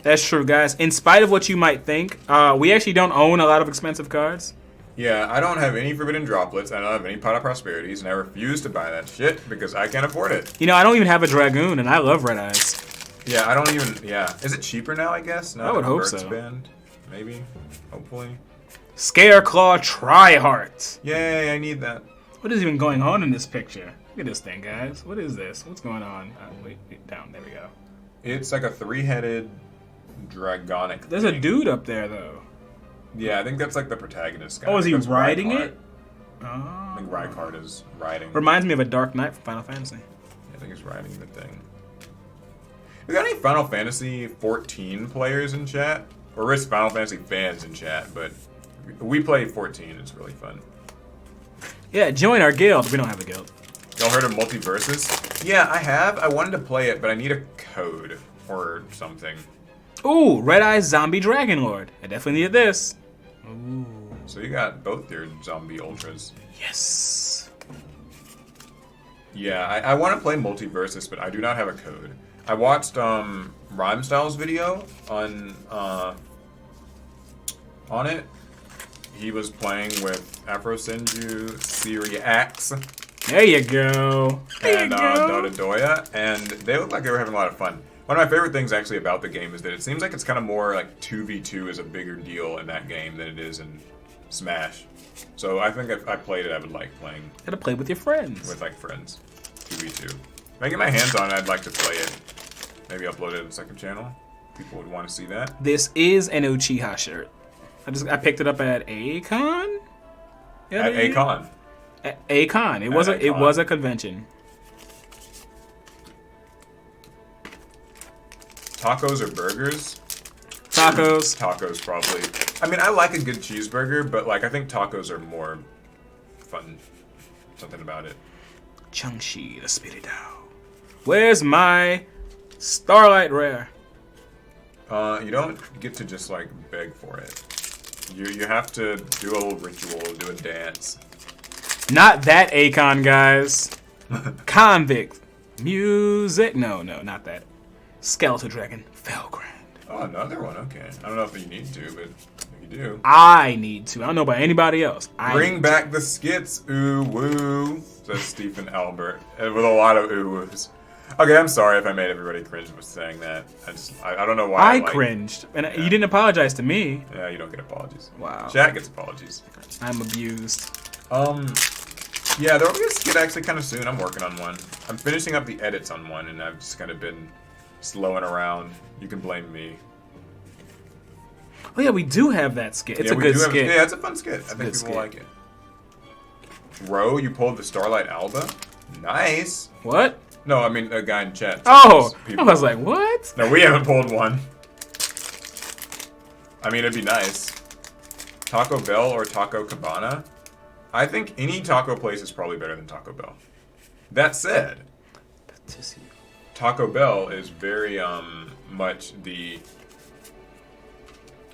That's true, guys. In spite of what you might think, we actually don't own a lot of expensive cards. Yeah, I don't have any Forbidden Droplets, I don't have any Pot of Prosperities, and I refuse to buy that shit because I can't afford it. You know, I don't even have a Dragoon, and I love Red Eyes. Yeah, I don't even, Is it cheaper now, I guess? Now I would that hope Bert's so. banned? Maybe? Hopefully. Scareclaw Tryheart. Yay, I need that. What is even going on in this picture? Look at this thing, guys. What is this? What's going on? Wait, down. There we go. It's like a 3-headed dragonic There's thing. a dude up there, though. Yeah, I think that's like the protagonist guy. Oh, is he That's riding Rykard. it? Oh. I think Rykard is riding. Reminds me of a Dark Knight from Final Fantasy. I think he's riding the thing. We got any Final Fantasy 14 players in chat? Or is Final Fantasy fans in chat, but we play 14, it's really fun. Yeah, join our guild. We don't have a guild. Y'all heard of Multiversus? Yeah, I have. I wanted to play it, but I need a code or something. Ooh, Red Eyes Zombie Dragon Lord. I definitely needed this. Ooh. So you got both your zombie ultras. Yes. Yeah, I want to play Multiversus, but I do not have a code. I watched Rhyme Styles video on it. He was playing with Afro Senju, Siri X, There you go. and Dota Doya, and they looked like they were having a lot of fun. One of my favorite things actually about the game is that it seems like it's kind of more like 2v2 is a bigger deal in that game than it is in Smash. So I think if I played it, I would like playing Gotta play with your friends. with like friends. 2v2. If I get my hands on it, I'd like to play it. Maybe upload it to the second channel. People would want to see that. This is an Uchiha shirt. I picked it up at Akon. At Akon. Akon. It was a convention. Tacos or burgers? Tacos. Tacos, probably. I mean, I like a good cheeseburger, but like I think tacos are more fun. Something about it. Changshi the Spirit. Where's my Starlight Rare? You don't get to just like beg for it. You have to do a little ritual, do a dance. Not that Akon, guys. Convict. Music. No, not that. Skeletal Dragon. Felgrand. Oh, another one. Okay. I don't know if you need to, but if you do. I need to. I don't know about anybody else. Bring back the skits, ooh woo, says Stephen Albert, with a lot of ooh woos. Okay, I'm sorry if I made everybody cringe with saying that. I don't know why. I cringed, and you didn't apologize to me. Yeah, you don't get apologies. Wow. Chat gets apologies. I'm abused. Yeah, there will be a skit actually kind of soon. I'm working on one. I'm finishing up the edits on one, and I've just kind of been slowing around. You can blame me. Oh yeah, we do have that skit. It's a good skit. Yeah, it's a fun skit. I think people skit. like it. Ro, you pulled the Starlight Alba? Nice. What? No, I mean a guy in chat. Oh, I was like, what? No, we haven't pulled one. I mean, it'd be nice. Taco Bell or Taco Cabana? I think any taco place is probably better than Taco Bell. That said, Taco Bell is very much the...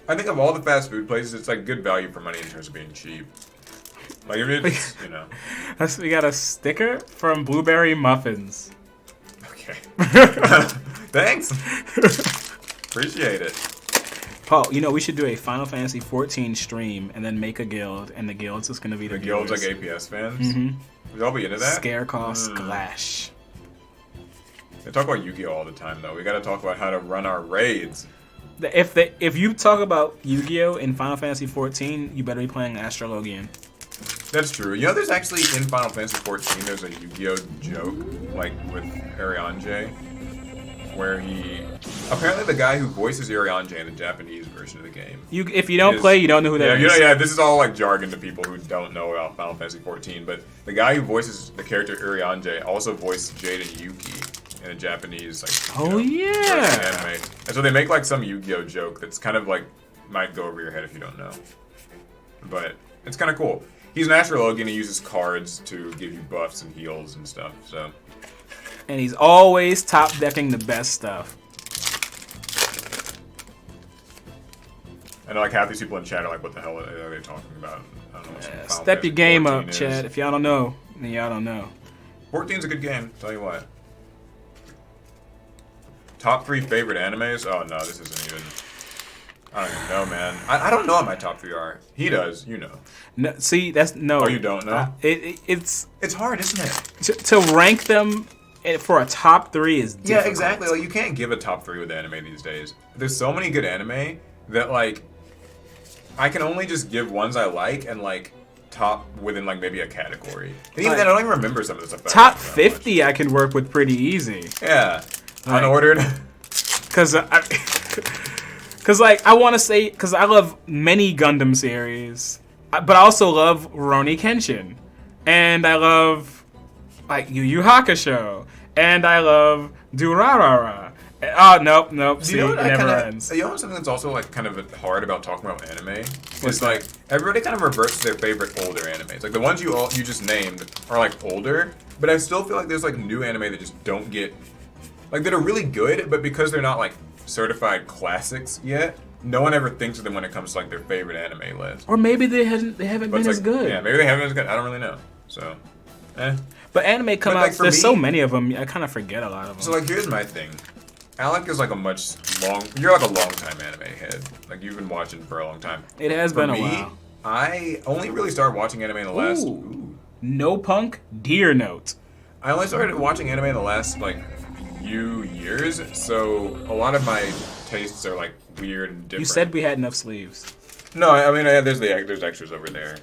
I think of all the fast food places, it's like good value for money in terms of being cheap. Like if it's, you know. We got a sticker from Blueberry Muffins. Okay. Thanks. Appreciate it. Paul, you know, we should do a Final Fantasy 14 stream and then make a guild, and the guild's just gonna be the guild's like APS fans? Mm-hmm. Would y'all be into that? Scarecrow Splash. They talk about Yu-Gi-Oh! All the time, though. We gotta talk about how to run our raids. If you talk about Yu-Gi-Oh! In Final Fantasy 14, you better be playing Astrologian. That's true. You know, there's actually, in Final Fantasy 14, there's a Yu-Gi-Oh! Joke, like, with Ariane, where he... Apparently the guy who voices Ariane in the Japanese version of the game... If you don't play, you don't know who that is. Yeah, this is all, like, jargon to people who don't know about Final Fantasy 14, but the guy who voices the character Ariane also voiced Jade and Yuki in a Japanese, like, anime. And so they make, like, some Yu-Gi-Oh! Joke that's kind of, like, might go over your head if you don't know. But it's kind of cool. He's an Astrologian, he uses cards to give you buffs and heals and stuff, so... And he's always top decking the best stuff. I know, like, half these people in chat are like, what the hell are they talking about? I don't know. Step your game up, chat. If y'all don't know, then y'all don't know. 14's a good game, tell you what. Top 3 favorite animes? Oh, no, this isn't even... I don't even know, man. I don't know what my top 3 are. He does, you know. No, see, that's... No. Oh, you don't know? It's hard, isn't it? To rank them for a top 3 is difficult. Yeah, exactly. Like, you can't give a top 3 with anime these days. There's so many good anime that, like... I can only just give ones I like and, like, top within, like, maybe a category. And even then, I don't even remember some of the stuff. Top 50 I can work with pretty easy. Yeah. Unordered. Because like, I want to say, because I love many Gundam series, but I also love Rurouni Kenshin, and I love, like, Yu Yu Hakusho, and I love Durarara. Oh, nope. See, it never ends. You know something that's also, like, kind of hard about talking about anime? Is, like, everybody kind of reverts to their favorite older animes. Like, the ones you just named are, like, older, but I still feel like there's, like, new anime that just don't get... Like, that are really good, but because they're not, like, certified classics yet, no one ever thinks of them when it comes to, like, their favorite anime list. Or maybe they haven't been as good. Yeah, maybe they haven't been as good. I don't really know. So, But anime come out, like, there's so many of them, I kind of forget a lot of them. So, like, here's my thing. Alec is like you're like a long time anime head. Like you've been watching for a long time. It has been a while. I only really started watching anime in the last. No Punk, Deer Note. I only started watching anime in the last like few years, so a lot of my tastes are like weird and different. You said we had enough sleeves. No, I mean there's extras over there.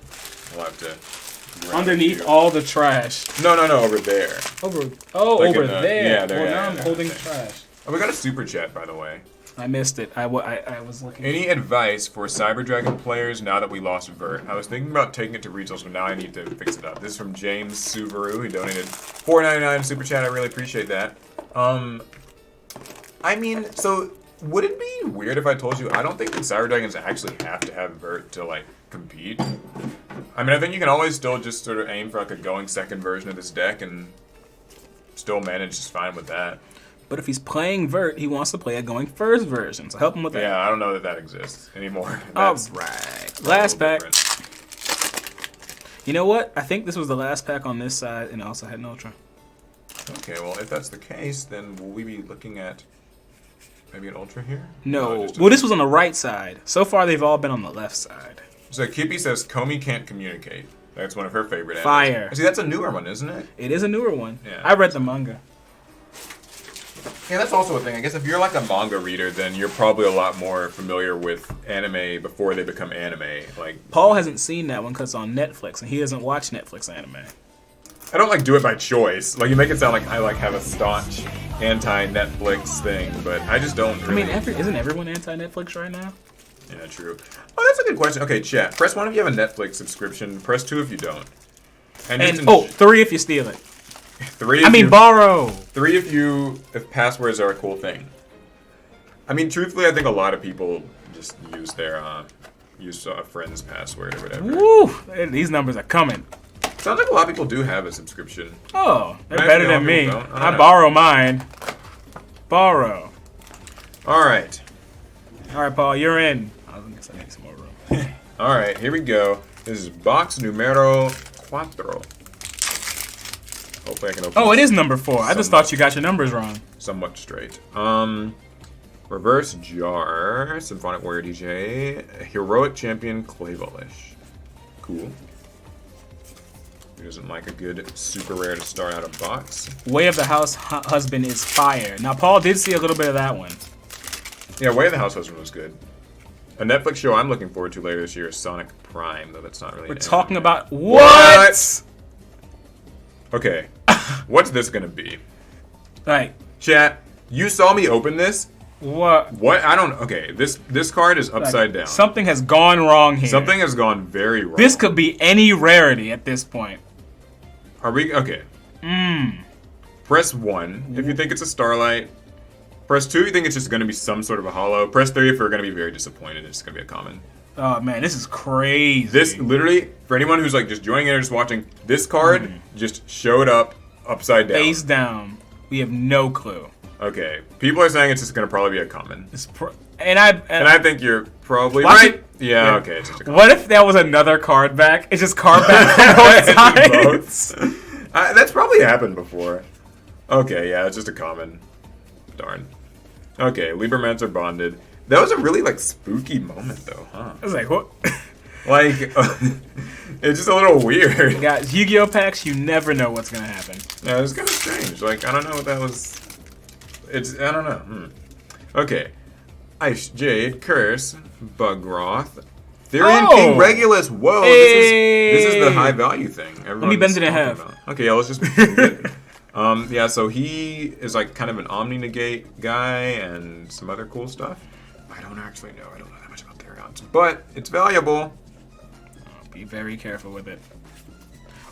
We'll have to. Underneath all the trash. No, over there. Over Like over there. there. Yeah, there. Well, Yeah, now I'm yeah, holding yeah. trash. Oh, we got a super chat, by the way. I missed it. I was looking. Any advice for Cyber Dragon players now that we lost Vert? I was thinking about taking it to regionals, but now I need to fix it up. This is from James Subaru, who donated $4.99 super chat. I really appreciate that. I mean, so would it be weird if I told you I don't think that Cyber Dragons actually have to have Vert to like compete? I mean, I think you can always still just sort of aim for like a going second version of this deck and still manage just fine with that. But if he's playing Vert, he wants to play a going first version. So help him with that. Yeah, I don't know that exists anymore. Alright. Last pack. You know what? I think this was the last pack on this side, and it also had an Ultra. Okay, well, if that's the case, then will we be looking at maybe an Ultra here? No. Well, this was on the right side. So far, they've all been on the left side. So Kippy says Comey can't communicate. That's one of her favorite Fire. animes. See, that's a newer one, isn't it? It is a newer one. Yeah. I read the manga. Yeah, that's also a thing. I guess if you're like a manga reader, then you're probably a lot more familiar with anime before they become anime. Like Paul hasn't seen that one because it's on Netflix, and he doesn't watch Netflix anime. I don't like do it by choice. Like you make it sound like I like have a staunch anti-Netflix thing, but I just don't really. I mean, isn't everyone anti-Netflix right now? Yeah, true. Oh, that's a good question. Okay, chat. Press 1 if you have a Netflix subscription. Press 2 if you don't. And 3 if you steal it. 3 borrow. 3 if passwords are a cool thing. I mean, truthfully, I think a lot of people just use their use a friend's password or whatever. Woo! These numbers are coming. Sounds like a lot of people do have a subscription. Oh, they're Maybe better a lot than of me. people don't. I borrow mine. Borrow. All right. All right, Paul, you're in. I guess I need some more room. All right, here we go. This is box numero 4. Hopefully I can open Oh, it this is number 4. I just thought you got your numbers wrong. somewhat straight. Reverse Jar, Symphonic Warrior DJ, Heroic Champion Clavelish. Cool. Who doesn't like a good super rare to start out a box? Way of the House Husband is fire. Now, Paul did see a little bit of that one. Yeah, Way of the House Husband was good. A Netflix show I'm looking forward to later this year is Sonic Prime, though that's not really. We're an talking anime. about what? Okay, what's this gonna be? Like Chat, you saw me open this. what? What? I don't. Okay, this card is upside down. Something has gone wrong here. Something has gone very wrong. This could be any rarity at this point. Are we okay? Press 1 if you think it's a Starlight. Press 2 if you think it's just going to be some sort of a holo. Press 3 if you're going to be very disappointed. It's going to be a common. Oh man, this is crazy. This literally, for anyone who's like just joining in or just watching, this card just showed up upside down. Face down. We have no clue. Okay, people are saying it's just going to probably be a common. And I think you're probably Watch right. it. Yeah, okay, it's just a common. What if that was another card back? It's just card back on both sides. That's probably happened before. Okay, yeah, it's just a common. Darn. Okay, Liebermans are bonded. That was a really like spooky moment though, huh? I was like, what? Like, it's just a little weird. Guys, Yu-Gi-Oh packs, you never know what's gonna happen. Yeah, it's kind of strange. Like, I don't know what that was. I don't know. Okay. Ice Jade, Curse, Bugroth, Therian King Regulus. Whoa, this is the high value thing. Let me bend it in half. Okay, yeah, let's just bend it. Yeah, so he is like kind of an Omni Negate guy and some other cool stuff. I don't actually know. I don't know that much about Therions, but it's valuable. Be very careful with it.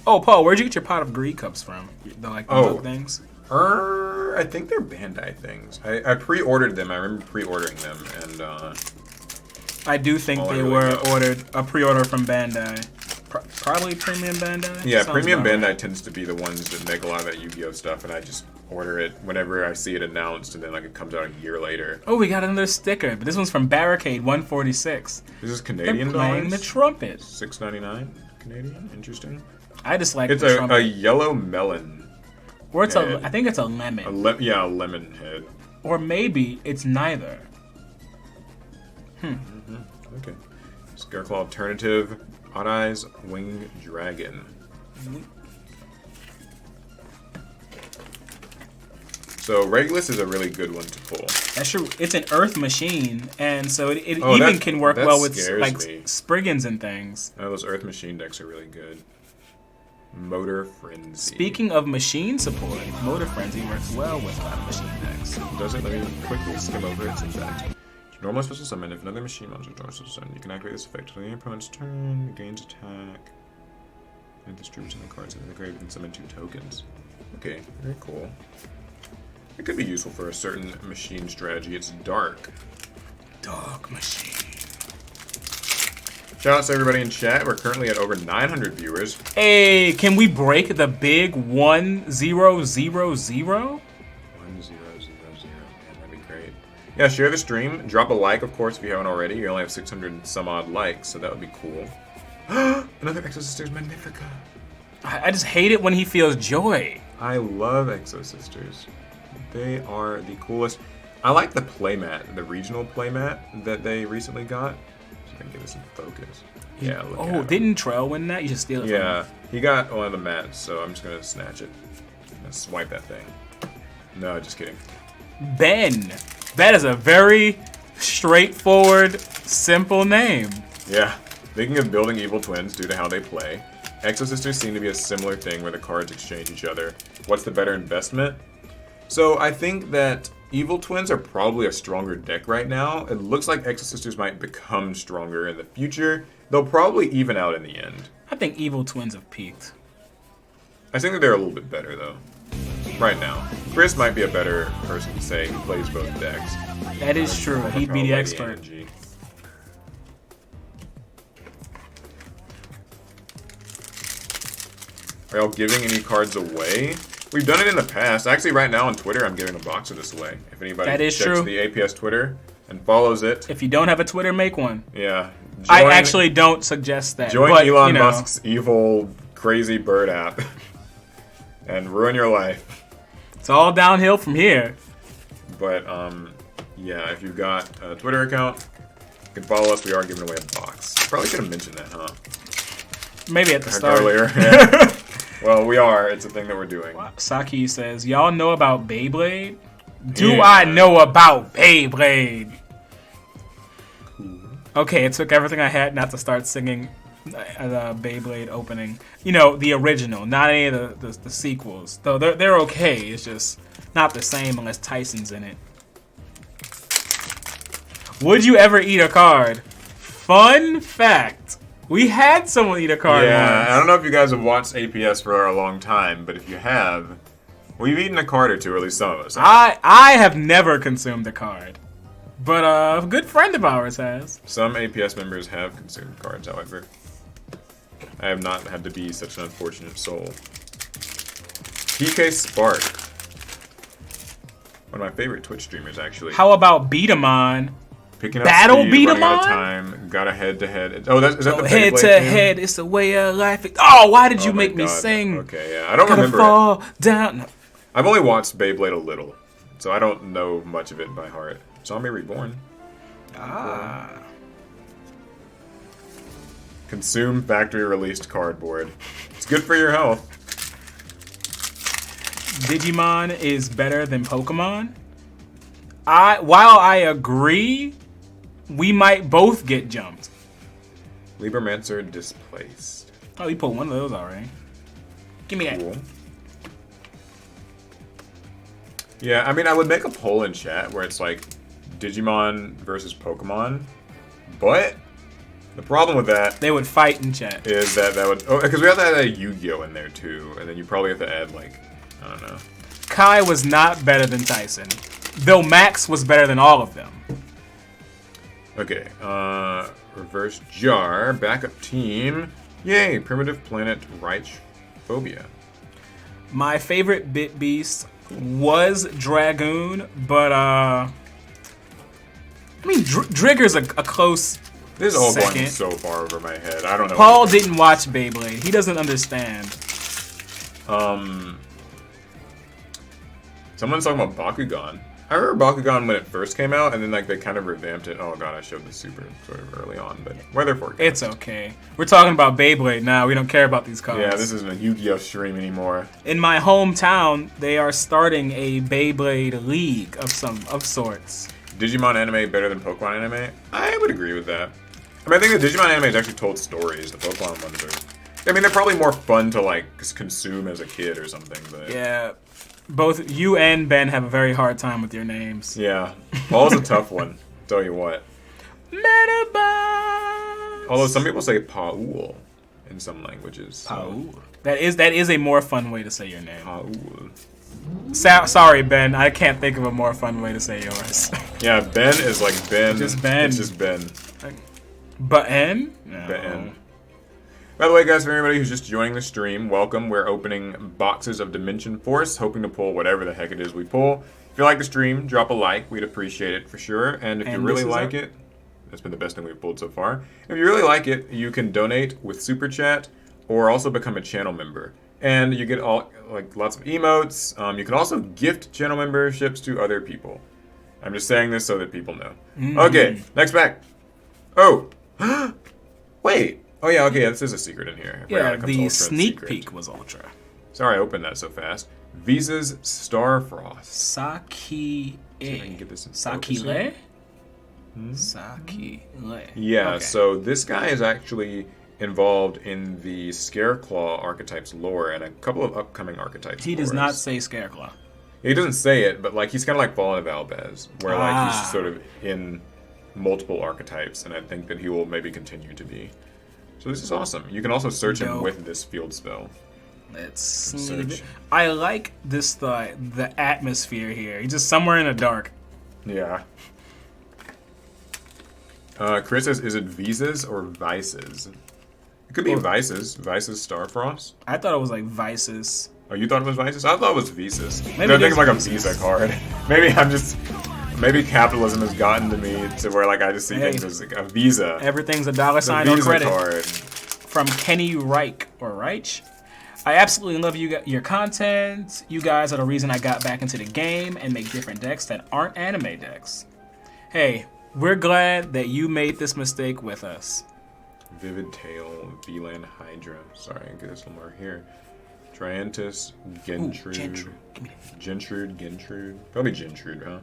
Oh, Paul, where'd you get your pot of greed cups from? The mug things? I think they're Bandai things. I pre-ordered them. I remember pre-ordering them, and I do think they were a pre-order from Bandai. Probably Premium Bandai? Yeah, Sounds Premium about Bandai right. tends to be the ones that make a lot of that Yu-Gi-Oh stuff, and I just order it whenever I see it announced, and then like it comes out a year later. Oh, we got another sticker, but this one's from Barricade 146. This is They're Canadian playing the trumpet. $6.99 Canadian. Interesting. I just like It's the a trumpet. yellow melon. Or it's head. I think it's a lemon. A lemon head. Or maybe it's neither. Okay. Scareclaw alternative. Odd Eyes Winged Dragon. So Regulus is a really good one to pull. That's true. It's an Earth machine, and so it Oh, even that- can work that well with scares like me. Spriggans and things. Oh, those Earth Machine decks are really good. Motor Frenzy. Speaking of machine support, Motor Frenzy works well with a lot of machine decks. Does it? Let me quickly skim over its effect. Normal special summon. If another machine monster is normal special summon, you can activate this effect on your opponent's turn. It gains attack. And distributes the cards in the grave. You can summon 2 tokens. Okay, very cool. It could be useful for a certain machine strategy. It's dark. Dog machine. Shout out to everybody in chat. We're currently at over 900 viewers. Hey, can we break the big 1000? 1000. Man, that'd be great. Yeah, share the stream. Drop a like, of course, if you haven't already. You only have 600 and some odd likes, so that would be cool. Another Exosisters Magnifica. I just hate it when he feels joy. I love Exosisters. They are the coolest. I like the playmat, the regional playmat that they recently got. So I can get this in focus. Yeah, look at him. Didn't Trell win that? You just steal it from Yeah, him. he got one of the mats, so I'm just gonna snatch it. I'm gonna swipe that thing. No, just kidding. Ben. That is a very straightforward, simple name. Yeah, thinking of building evil twins due to how they play. Exosisters seem to be a similar thing where the cards exchange each other. What's the better investment? So I think that evil twins are probably a stronger deck right now. It looks like Exosisters might become stronger in the future. They'll probably even out in the end. I think Evil Twins have peaked. I think that they're a little bit better though. Right now. Chris might be a better person to say who plays both decks. That is true. He'd be the Probably expert. energy. Are y'all giving any cards away? We've done it in the past. Actually, right now on Twitter, I'm giving a box of this away. If anybody That is checks true. the APS Twitter and follows it, If you don't have a Twitter, make one. yeah. I actually don't suggest that. Join but, Elon you know, Musk's evil, crazy bird app and ruin your life. It's all downhill from here. But, yeah, if you've got a Twitter account, you can follow us. We are giving away a box. Probably should have mentioned that, huh? Maybe at the Heck, start. earlier. Yeah. Well, we are. It's a thing that we're doing. Saki says, y'all know about Beyblade? Do Yeah. I know about Beyblade? Okay, it took everything I had not to start singing the Beyblade opening. You know, the original, not any of the sequels. Though they're okay, it's just not the same unless Tyson's in it. Would you ever eat a card? Fun fact. We had someone eat a card Yeah, once. I don't know if you guys have watched APS for a long time, but if you have, we've eaten a card or two, or at least some of us. I have never consumed a card. But a good friend of ours has. Some APS members have consumed cards, however. I have not had to be such an unfortunate soul. PK Spark. One of my favorite Twitch streamers, actually. How about Beatamon? Picking up Battle speed, beat running 'em out of on? time, got a head-to-head. Oh, is that the Head Beyblade to theme? head, it's the way of life. Oh, why did you Oh my make me God. sing? Okay, yeah, I don't Gotta remember it. fall down. I've only watched Beyblade a little, so I don't know much of it by heart. Zombie Reborn. Ah. Consume factory-released cardboard. It's good for your health. Digimon is better than Pokemon. While I agree, we might both get jumped. Libromancer displaced. Oh, you pulled one of those already. Give me that. Cool. Yeah, I mean, I would make a poll in chat where it's like Digimon versus Pokemon, but the problem with that They would fight in chat. is that would because we have to add a Yu-Gi-Oh in there too, and then you probably have to add like I don't know. Kai was not better than Tyson, though Max was better than all of them. Okay, reverse jar, backup team. Yay, primitive planet Reich Phobia. My favorite Bit Beast was Dragoon, but I mean Drigger's a close This is all second. going so far over my head. I don't know. Paul didn't watch Beyblade. He doesn't understand. Someone's talking about Bakugan. I remember Bakugan when it first came out, and then like they kind of revamped it. Oh god, I showed the Super sort of early on, but weather forecast. It's okay. We're talking about Beyblade now. We don't care about these cards. Yeah, this isn't a Yu-Gi-Oh stream anymore. In my hometown, they are starting a Beyblade league of sorts. Digimon anime better than Pokemon anime? I would agree with that. I mean, I think the Digimon anime has actually told stories. The Pokemon ones are... I mean, they're probably more fun to, like, consume as a kid or something, but... Yeah. Both you and Ben have a very hard time with your names. Yeah. Paul's a tough one, tell you what. Metabots! Although some people say Paul in some languages. Paul. That is a more fun way to say your name. Paul. Sorry, Ben. I can't think of a more fun way to say yours. Yeah, Ben is like Ben. Just Ben. It's just Ben. Ben? No. Ben. By the way, guys, for everybody who's just joining the stream, welcome. We're opening boxes of Dimension Force, hoping to pull whatever the heck it is we pull. If you like the stream, drop a like. We'd appreciate it for sure. And if you really like it, that's been the best thing we've pulled so far. If you really like it, you can donate with Super Chat or also become a channel member. And you get all lots of emotes. You can also gift channel memberships to other people. I'm just saying this so that people know. Okay, next pack. Oh. Wait. Oh yeah, okay, this is a secret in here. Yeah, the sneak peek was Ultra. Sorry I opened that so fast. Visa's Starfrost. Saki. See if I can get this in Sakile? Sakile. Yeah, Okay. so this guy is actually involved in the Scareclaw archetype's lore and a couple of upcoming archetypes. He does not say Scareclaw. He doesn't say it, but like he's kind of like Fallen of Albaz, where like he's sort of in multiple archetypes, and I think that he will maybe continue to be. So this is awesome. You can also search him with this field spell. Let's search. I like this the atmosphere here. He's just somewhere in the dark. Yeah. Chris says, is it Visas or Vices? It could be Vices. Vices Starfrost. I thought it was like Vices. Oh, you thought it was Vices? I thought it was Visas. Maybe I think of like a Visas. Visa card. Maybe capitalism has gotten to me to where like I just see things as like a Visa. Everything's a dollar sign or credit. Card. From Kenny Reich or Reich. I absolutely love your content. You guys are the reason I got back into the game and make different decks that aren't anime decks. Hey, we're glad that you made this mistake with us. Vivid Tail, VLAN Hydra. Sorry, I can get this one more here. Triantis, Gentrude. Gentrude. Probably Gentrude, huh?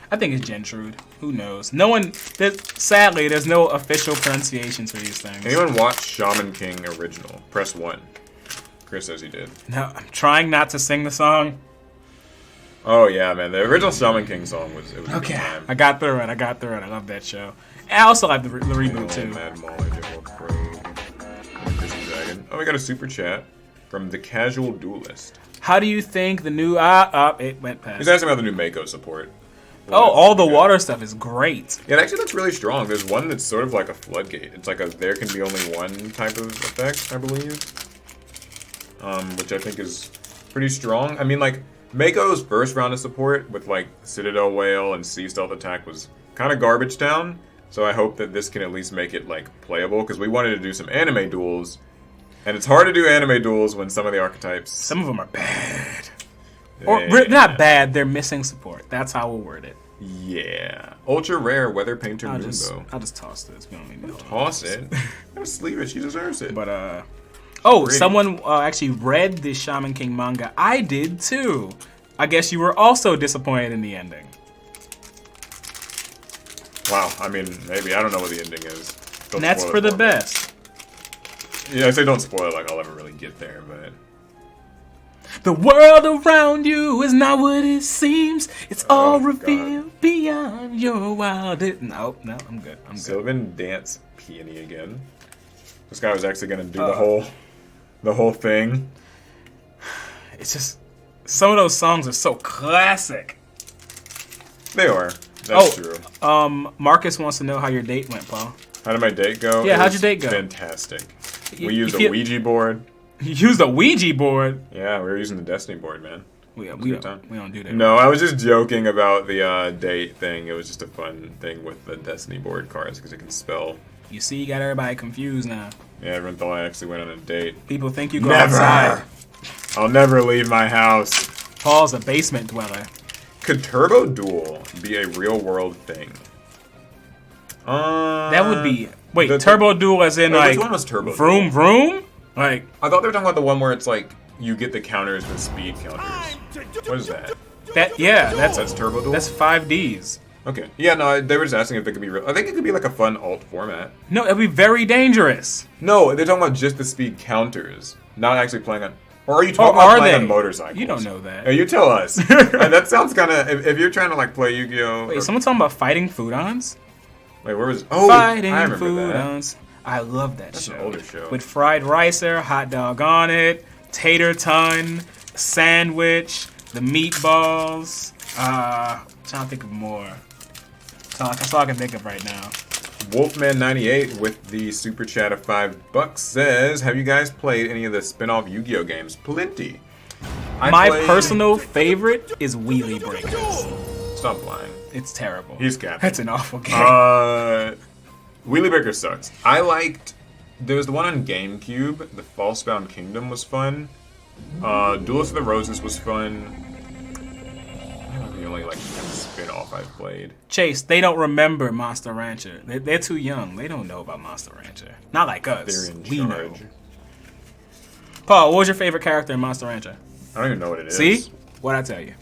I think it's Gentrude. Who knows? No one. Sadly, there's no official pronunciations for these things. Anyone watch Shaman King original? Press 1. Chris says he did. No, I'm trying not to sing the song. Oh yeah, man. The original Shaman King song was a good Okay, time. I got through it. I love that show. And I also like the reboot too. Mad Mauler, Devil Crow, Chrissy Dragon. Oh, we got a super chat from the Casual Duelist. How do you think the new it went past. He's asking about the new Mako support. All the water stuff is great. Yeah, it actually looks really strong. There's one that's sort of like a floodgate. It's like there can be only one type of effect, I believe. Which I think is pretty strong. I mean, like, Mako's first round of support with, like, Citadel Whale and Sea Stealth Attack was kind of garbage town. So I hope that this can at least make it, like, playable. Because we wanted to do some anime duels. And it's hard to do anime duels when some of the archetypes... Some of them are bad. Or not bad, they're missing support. That's how we'll word it. Yeah. Ultra rare Weather Painter Moonbow. I'll just toss this. We don't need to Toss it? Just leave it. She deserves it. But, oh, someone actually read the Shaman King manga. I did, too. I guess you were also disappointed in the ending. Wow. I mean, maybe. I don't know what the ending is. And that's for the best. Yeah, I say don't spoil it like I'll ever really get there, but... The world around you is not what it seems. It's all revealed beyond your wildest... No, I'm good. Sylvan Dance Peony again. This guy was actually going to do the whole thing. It's just... Some of those songs are so classic. They are. That's true. Marcus wants to know how your date went, Paul. How did my date go? Yeah, how'd your date go? Fantastic. We used a Ouija board. You used a Ouija board? Yeah, we were using the Destiny board, man. We don't do that. No, I was just joking about the date thing. It was just a fun thing with the Destiny board cards because it can spell. You see, you got everybody confused now. Yeah, everyone thought I actually went on a date. People think you go outside. I'll never leave my house. Paul's a basement dweller. Could Turbo Duel be a real world thing? That would be... Wait, Turbo Duel as in, like... Which one was Turbo Vroom Duel? Vroom? Like... I thought they were talking about the one where it's like, you get the counters with speed counters. What is that? That's Turbo Duel? That's 5Ds. Okay. Yeah, no, they were just asking if it could be real. I think it could be like a fun alt format. No, it'd be very dangerous. No, they're talking about just the speed counters, not actually playing on... Or are you talking about playing on motorcycles? You don't know that. Yeah, you tell us. That sounds kind of... If you're trying to like play Yu-Gi-Oh! Wait, someone talking about fighting Foodons? Wait, where was... Oh, Fighting I remember Foodons. that. I love that That's show. an older show. With fried ricer, hot dog on it, tater ton, sandwich, the meatballs. Trying to think of more. That's all I can think of right now. Wolfman98 with the super chat of $5 says, have you guys played any of the spin-off Yu-Gi-Oh games? Plenty. My personal favorite is Wheelie Breakers. Stop lying. It's terrible. He's capping. That's an awful game. Wheelie Breaker sucks. There was the one on GameCube. The Falsebound Kingdom was fun. Duelist of the Roses was fun. The only like spin-off I've played. Chase, they don't remember Monster Rancher. They're too young. They don't know about Monster Rancher. Not like us. They're in We know. charge. Paul, what was your favorite character in Monster Rancher? I don't even know what it is. See? What'd I tell you?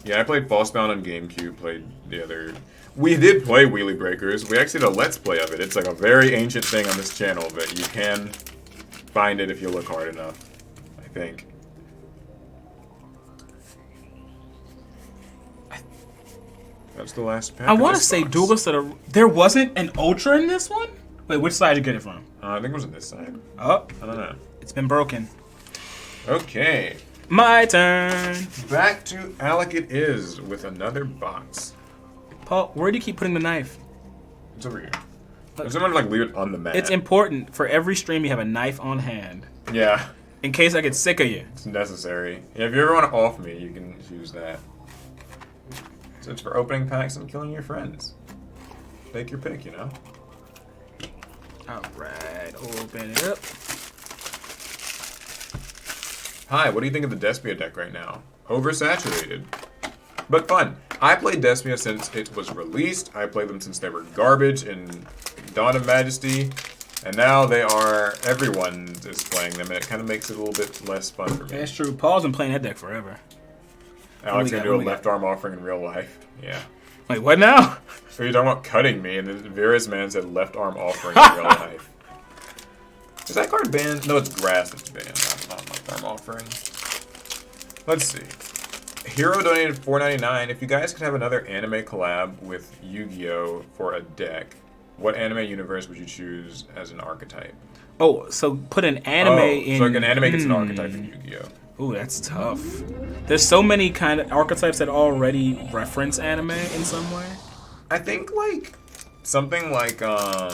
Yeah, I played Falsebound on GameCube, played the other... We did play Wheelie Breakers. We actually did a Let's Play of it. It's like a very ancient thing on this channel, but you can find it if you look hard enough, I think. That's the last pack. I want to say Duelist of the... There wasn't an Ultra in this one? Wait, which side did you get it from? I think it was on this side. Oh. I don't know. It's been broken. Okay. My turn. Back to Alec it is with another box. Paul, where do you keep putting the knife? It's over here. Does someone like leave it on the mat? It's important for every stream you have a knife on hand. Yeah. In case I get sick of you. It's necessary. Yeah, if you ever want to off me, you can use that. So it's for opening packs and killing your friends. Take your pick, you know? Alright, open it up. Hi, what do you think of the Despia deck right now? Oversaturated. But fun. I played Despia since it was released. I played them since they were garbage in Dawn of Majesty. And now they are... Everyone is playing them, and it kind of makes it a little bit less fun for me. That's true. Paul's been playing that deck forever. Alex gonna do a left arm offering in real life. Yeah. Wait, what now? So you're talking about cutting me, and then Vera's man said left arm offering in real life. Is that card banned? No, it's grass that's banned, not left arm offering. Let's see. Hero donated $4.99. If you guys could have another anime collab with Yu-Gi-Oh! For a deck, what anime universe would you choose as an archetype? Oh, so put an anime in... So like an anime gets an archetype in Yu-Gi-Oh! Ooh, that's tough. There's so many kind of archetypes that already reference anime in some way. I think like something like I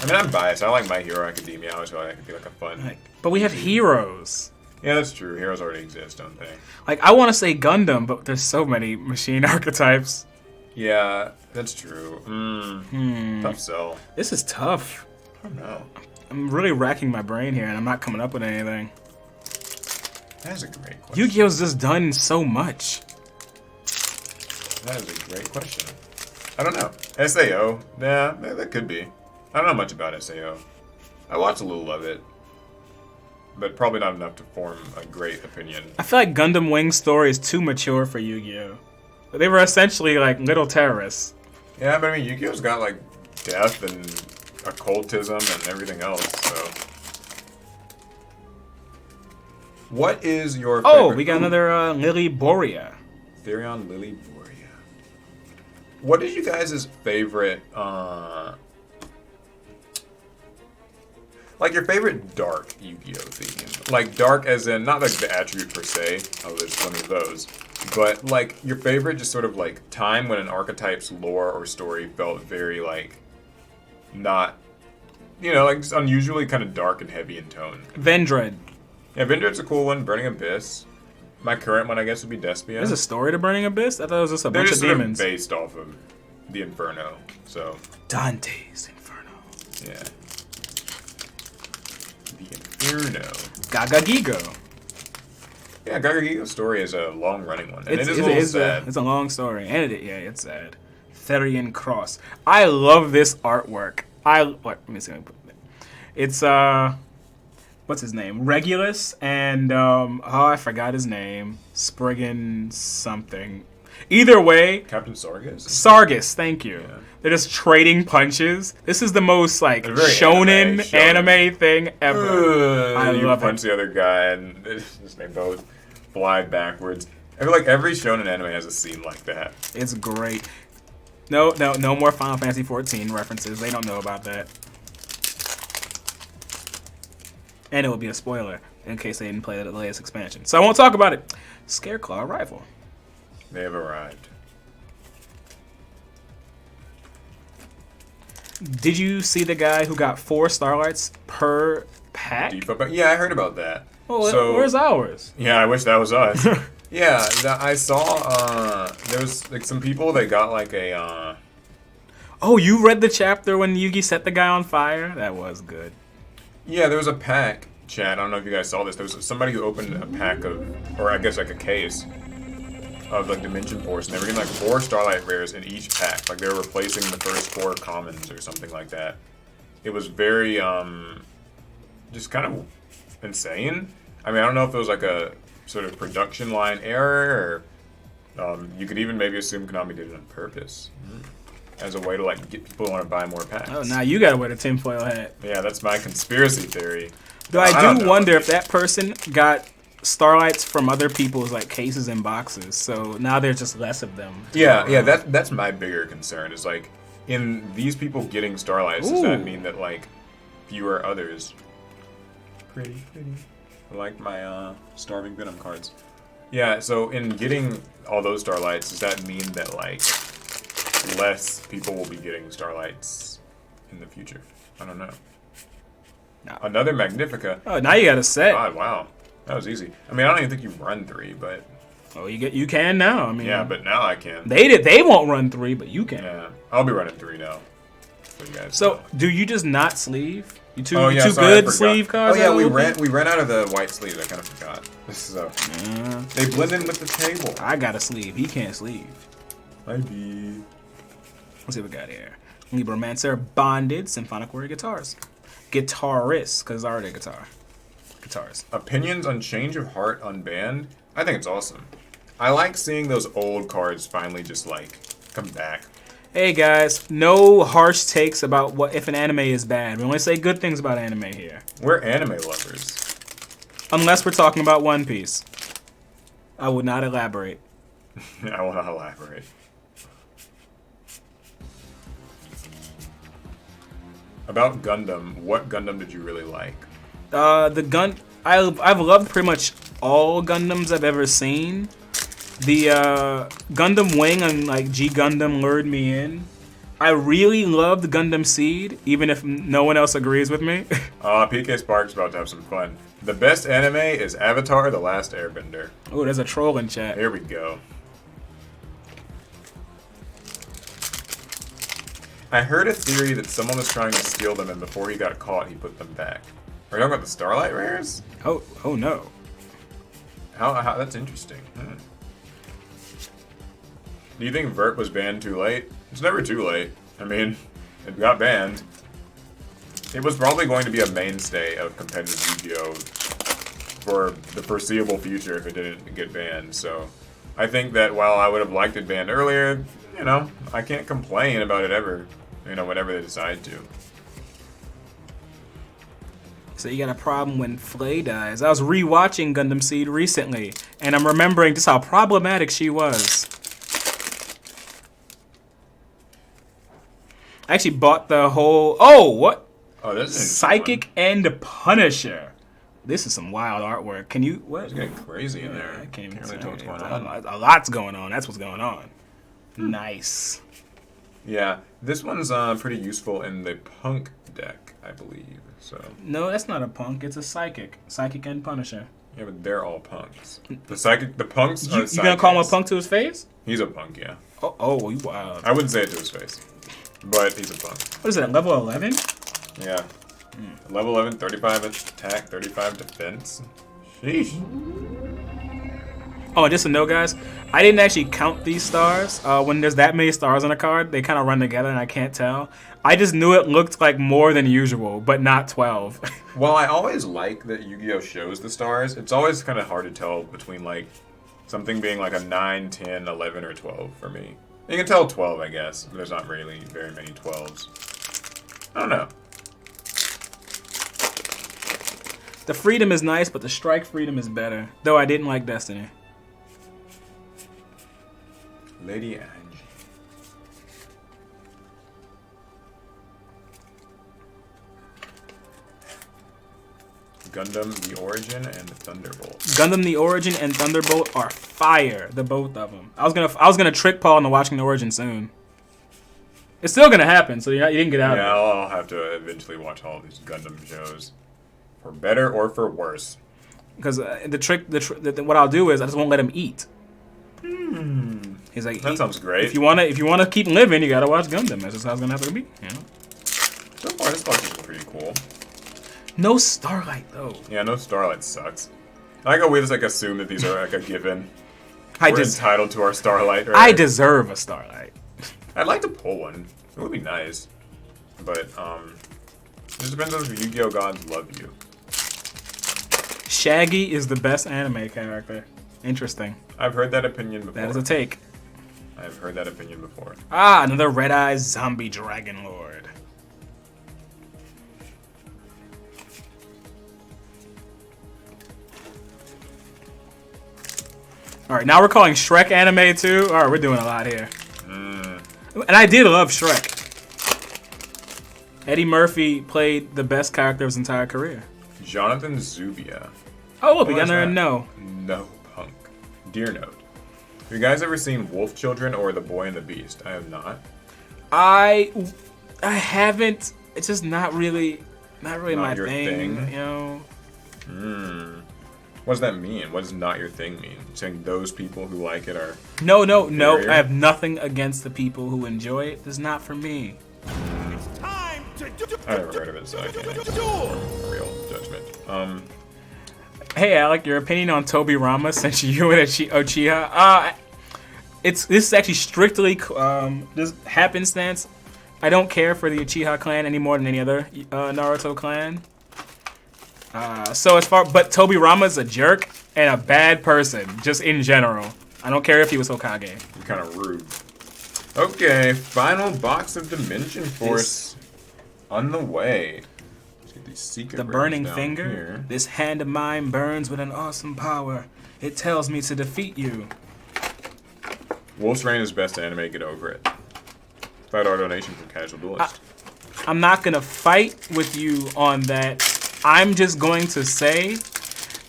mean, I'm biased. I like My Hero Academia. I always feel like it could be like a fun. But we have heroes. Yeah, that's true. Heroes already exist, don't they? Like I want to say Gundam, but there's so many machine archetypes. Yeah, that's true. Tough sell. This is tough. I don't know. I'm really racking my brain here, and I'm not coming up with anything. That is a great question. Yu-Gi-Oh's just done so much. That is a great question. I don't know. SAO? Nah, that could be. I don't know much about SAO. I watched a little of it, but probably not enough to form a great opinion. I feel like Gundam Wing's story is too mature for Yu-Gi-Oh! They were essentially like little terrorists. Yeah, but I mean, Yu-Gi-Oh's got like death and occultism and everything else, so. What is your favorite? Oh, we got another Lily Borea. Therion Lily Borea. What is you guys' favorite, like your favorite dark Yu-Gi-Oh theme? Like dark as in, not like the attribute per se, although there's plenty of those, but like your favorite just sort of like time when an archetype's lore or story felt very like, not, you know, like just unusually kind of dark and heavy in tone. Vendread. Yeah, Vendread's a cool one. Burning Abyss. My current one, I guess, would be Despia. There's a story to Burning Abyss? I thought it was just a They're bunch just of sort demons. of based off of the Inferno, so. Dante's Inferno. Yeah. The Inferno. Gaga Gigo. Yeah, Gagagiga's story is a long-running one, and it is a little sad. It's a long story, and it's sad. Therian Cross. I love this artwork. Let me see. It's what's his name? Regulus and I forgot his name. Spriggan something. Either way, Captain Sargus? Sargus, thank you. Yeah. They're just trading punches. This is the most like shonen anime thing ever. I you love punch the other guy and just they both fly backwards. I feel like every shonen anime has a scene like that. It's great. No more Final Fantasy 14 references. They don't know about that. And it will be a spoiler in case they didn't play the latest expansion. So I won't talk about it. Scareclaw rifle. They have arrived. Did you see the guy who got 4 starlights per pack? Yeah, I heard about that. Oh, so, where's ours? Yeah, I wish that was us. Yeah, I saw there was like some people that got like a Oh, you read the chapter when Yugi set the guy on fire? That was good. Yeah, there was a pack, chat. I don't know if you guys saw this. There was somebody who opened a pack of, or I guess like a case of like Dimension Force, and they were getting like 4 Starlight Rares in each pack. Like they were replacing the first 4 commons or something like that. It was very, just kind of insane. I mean, I don't know if it was like a sort of production line error, or you could even maybe assume Konami did it on purpose. As a way to like get people to want to buy more packs. Oh, now you gotta wear the tinfoil hat. Yeah, that's my conspiracy theory. Though I do wonder if that person got Starlights from other people's like cases and boxes, so now there's just less of them. Yeah, that's my bigger concern. Is like, in these people getting Starlights, does that mean that like fewer others? Pretty. I like my Starving Venom cards. Yeah, so in getting all those Starlights, does that mean that like less people will be getting Starlights in the future? I don't know. No. Another Magnifica. Oh, now you got a set. God, wow. That was easy. I mean, I don't even think you run 3, but... Oh, you can now. I mean, yeah, but now I can. They won't run 3, but you can. Yeah, I'll be running 3 now. For you guys. So, do you just not sleeve? You too sorry, good sleeve cards? Oh yeah, we ran out of the white sleeves. I kind of forgot. This is they blend in with the table. I got a sleeve. He can't sleeve. Maybe. Let's see what we got here. Libromancer, Bonded, Symphonic Warrior Guitars. Guitarist, because it's already a guitar. Guitars. Opinions on Change of Heart Unbanned? I think it's awesome. I like seeing those old cards finally just, like, come back. Hey guys, no harsh takes about what if an anime is bad. We only say good things about anime here. We're anime lovers. Unless we're talking about One Piece. I would not elaborate. I will not elaborate. About Gundam, what Gundam did you really like? I've loved pretty much all Gundams I've ever seen. The Gundam Wing and like G Gundam lured me in. I really loved Gundam Seed, even if no one else agrees with me. PK Spark's about to have some fun. The best anime is Avatar: The Last Airbender. Oh, there's a troll in chat. Here we go. I heard a theory that someone was trying to steal them, and before he got caught, he put them back. Are you talking about the Starlight Rares? Oh no. How that's interesting. Do you think Vert was banned too late? It's never too late. I mean, it got banned. It was probably going to be a mainstay of competitive Yu-Gi-Oh! For the foreseeable future if it didn't get banned. So I think that while I would have liked it banned earlier, you know, I can't complain about it ever, you know, whenever they decide to. So you got a problem when Flay dies. I was rewatching Gundam Seed recently, and I'm remembering just how problematic she was. I actually bought the whole... Oh, what? Oh, this is Psychic and Punisher. This is some wild artwork. Can you... What? It's getting crazy in there. I can't really tell what's going on. A lot's going on. That's what's going on. Nice. Yeah, this one's pretty useful in the Punk deck, I believe. So. No, that's not a punk. It's a psychic. Psychic and Punisher. Yeah, but they're all punks. The punks are You gonna call him a punk to his face? He's a punk, yeah. Oh, you wild. I wouldn't say it to his face, but he's a punk. What is that, level 11? Yeah. Level 11, 35 attack, 35 defense. Sheesh. Oh, and just to know, guys, I didn't actually count these stars. When there's that many stars on a card, they kind of run together, and I can't tell. I just knew it looked like more than usual, but not 12. Well, I always like that Yu-Gi-Oh! Shows the stars. It's always kind of hard to tell between, like, something being like a 9, 10, 11, or 12 for me. You can tell 12, I guess. But there's not really very many 12s. I don't know. The freedom is nice, but the strike freedom is better. Though I didn't like Destiny. Lady Angie. Gundam The Origin and Thunderbolt. Gundam The Origin and Thunderbolt are fire. The both of them. I was gonna trick Paul into watching The Origin soon. It's still gonna happen, so you didn't get out Yeah, of it. I'll have to eventually watch all these Gundam shows, for better or for worse. Because what I'll do is I just won't let him eat. He's like, That sounds great. If you wanna keep living, you gotta watch Gundam. That's just how it's gonna have to be. You know? So far, this box is pretty cool. No Starlight though. Yeah, no Starlight sucks. I like how we just like assume that these are like a given. We're We're entitled to our Starlight. Right? I deserve a Starlight. I'd like to pull one. It would be nice, but it just depends on if Yu-Gi-Oh gods love you. Shaggy is the best anime character. Interesting. I've heard that opinion before. That is a take. I've heard that opinion before. Ah, another red-eyed zombie dragon lord. All right, now we're calling Shrek anime too. All right, we're doing a lot here. And I did love Shrek. Eddie Murphy played the best character of his entire career. Jonathan Zubia. Oh, look, we What got is another that? no. No Punk. Dear Note. Have you guys ever seen Wolf Children or The Boy and the Beast? I have not. I haven't. It's just not really my your thing. thing? You know. What does that mean? What does not your thing mean? Saying those people who like it are... No. Inferior? I have nothing against the people who enjoy it. It's not for me. I never heard of it, so I can't answer a real judgment. Hey, Alec, your opinion on Toby Rama since you and Uchiha? This is actually strictly just happenstance. I don't care for the Uchiha clan any more than any other Naruto clan. But Toby Rama's a jerk and a bad person, just in general. I don't care if he was Hokage. You're kind of rude. Okay, final box of Dimension Force on the way. Let's get these secret The rings burning down finger. here. This hand of mine burns with an awesome power. It tells me to defeat you. Wolf's Rain is best anime. Get over it. $5 donation from Casual Duelist. I'm not gonna fight with you on that. I'm just going to say,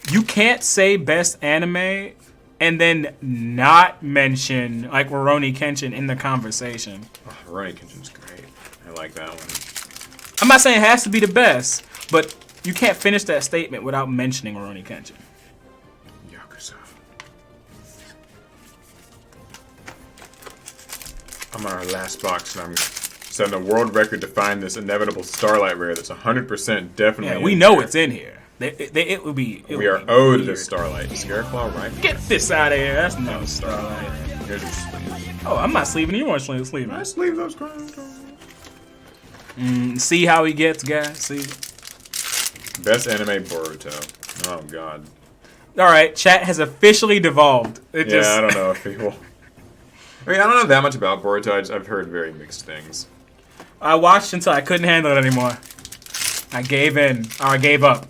you can't say best anime and then not mention like Rurouni Kenshin in the conversation. Oh, Rurouni Kenshin's great. I like that one. I'm not saying it has to be the best, but you can't finish that statement without mentioning Rurouni Kenshin. Yakuza. I'm on our last box, and I'm setting a world record to find this inevitable Starlight rare that's 100% definitely. Yeah, we in know there. it's in here. It would be. We are owed this Starlight. Scareclaw, right? Get this out of here. That's no Starlight. Here's your sleeve. Oh, I'm not sleeving. You weren't sleeving. I sleeve those cards. See how he gets, guys. See. Best anime Boruto. Oh god. All right, chat has officially devolved. It Yeah, just. I don't know if people. I mean, I don't know that much about Boruto. I've heard very mixed things. I watched until I couldn't handle it anymore. I gave in. Or I gave up.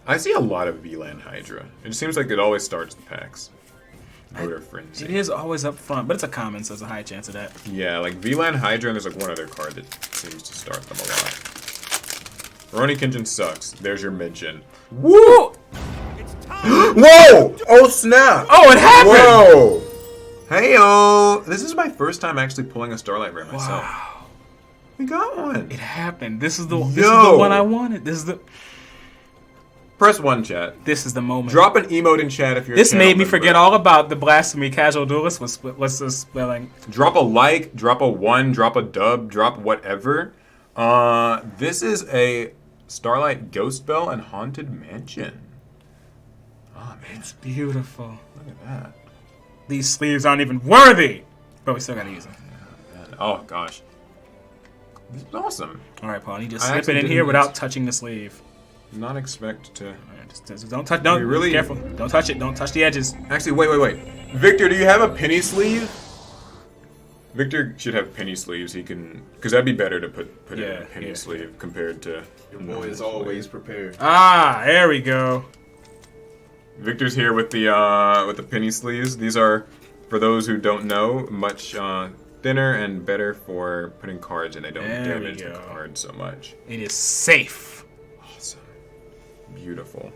I see a lot of VLAN Hydra. It just seems like it always starts the packs. Voter Frenzy. It is always up front, but it's a common, so there's a high chance of that. Yeah, like VLAN Hydra, and there's like one other card that seems to start them a lot. Rurouni Kenshin sucks. There's your mention. Woo! Whoa! Oh snap! Oh, it happened! Whoa! Hey-o! This is my first time actually pulling a Starlight Rare myself. Wow. We got one. It happened. This is the Yo. one I wanted. This is the Press 1, chat. This is the moment. Drop an emote in chat if you're This a made channel me member. forget all about the blasphemy Casual Duelist was the spelling. Drop a like, drop a 1, drop a dub, drop whatever. This is a Starlight Ghost Bell and Haunted Mansion. Oh, man. It's beautiful. Look at that. These sleeves aren't even worthy, but we still gotta use them. Man. Oh, gosh. This is awesome. All right, Paul, you just I slip it actually in here didn't without touching the sleeve. Did not expect to... All right, just don't touch. Don't. really- Be careful. Don't touch it. Don't touch the edges. Actually, wait. Victor, do you have a penny sleeve? Victor should have penny sleeves. He can... Because that'd be better to put it in a penny sleeve compared to... Your boy is always prepared. Ah, there we go. Victor's here with the penny sleeves. These are, for those who don't know, much thinner and better for putting cards in. They don't There we damage the go. card so much. It is safe. Awesome. Beautiful.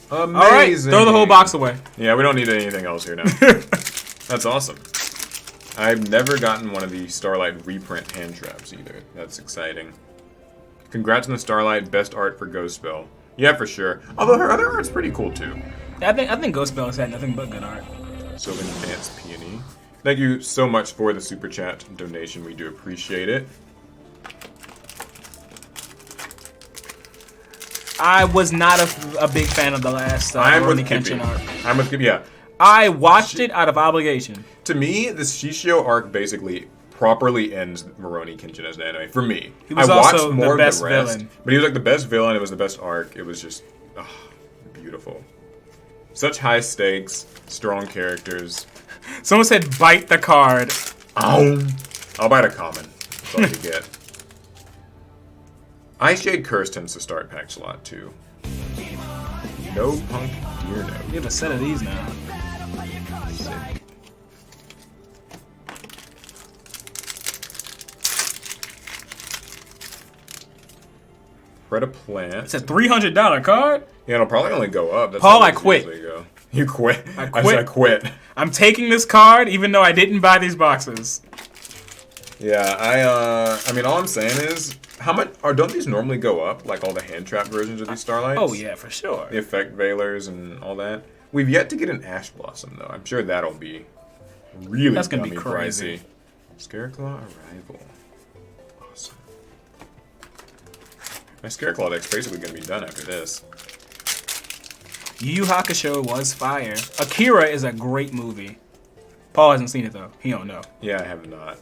Amazing. All right, throw the whole box away. Yeah, we don't need anything else here now. That's awesome. I've never gotten one of the Starlight reprint hand traps either. That's exciting. Congrats on the Starlight best art for Ghost Spell. Yeah, for sure. Although her other art's pretty cool too. I think Ghost Spell has had nothing but good art. Sylvan Dance Peony. Thank you so much for the super chat donation. We do appreciate it. I was not a big fan of the last I'm with Rurouni Kenshin Kippy. arc. I'm with Kippy, yeah. I watched it out of obligation. To me, the Shishio arc basically properly ends Rurouni Kenshin as an anime. For me. He was I watched also more the of best the rest, villain. but he was like the best villain. It was the best arc. It was just beautiful. Such high stakes, strong characters. Someone said bite the card. Ow. I'll bite a common. That's all you get. Ice Shade Curse tends to start packs a lot too. No Punk Deer Note. We have a set of these now. Sick. Spread a plant. It's a $300 card. Yeah, it'll probably only go up. That's Paul, how I these quit. usually go. You quit? I I said quit. I quit. I'm taking this card even though I didn't buy these boxes. Yeah, I mean, all I'm saying is, how much, don't these normally go up, like all the hand trap versions of these Starlights? Oh yeah, for sure. The effect veilers and all that. We've yet to get an Ash Blossom, though. I'm sure that'll be really That's gonna be dummy crazy. pricey. Scareclaw Arrival. Awesome. My Scareclaw deck's basically gonna be done after this. Yu Yu Hakusho was fire. Akira is a great movie. Paul hasn't seen it though. He don't know. Yeah, I have not.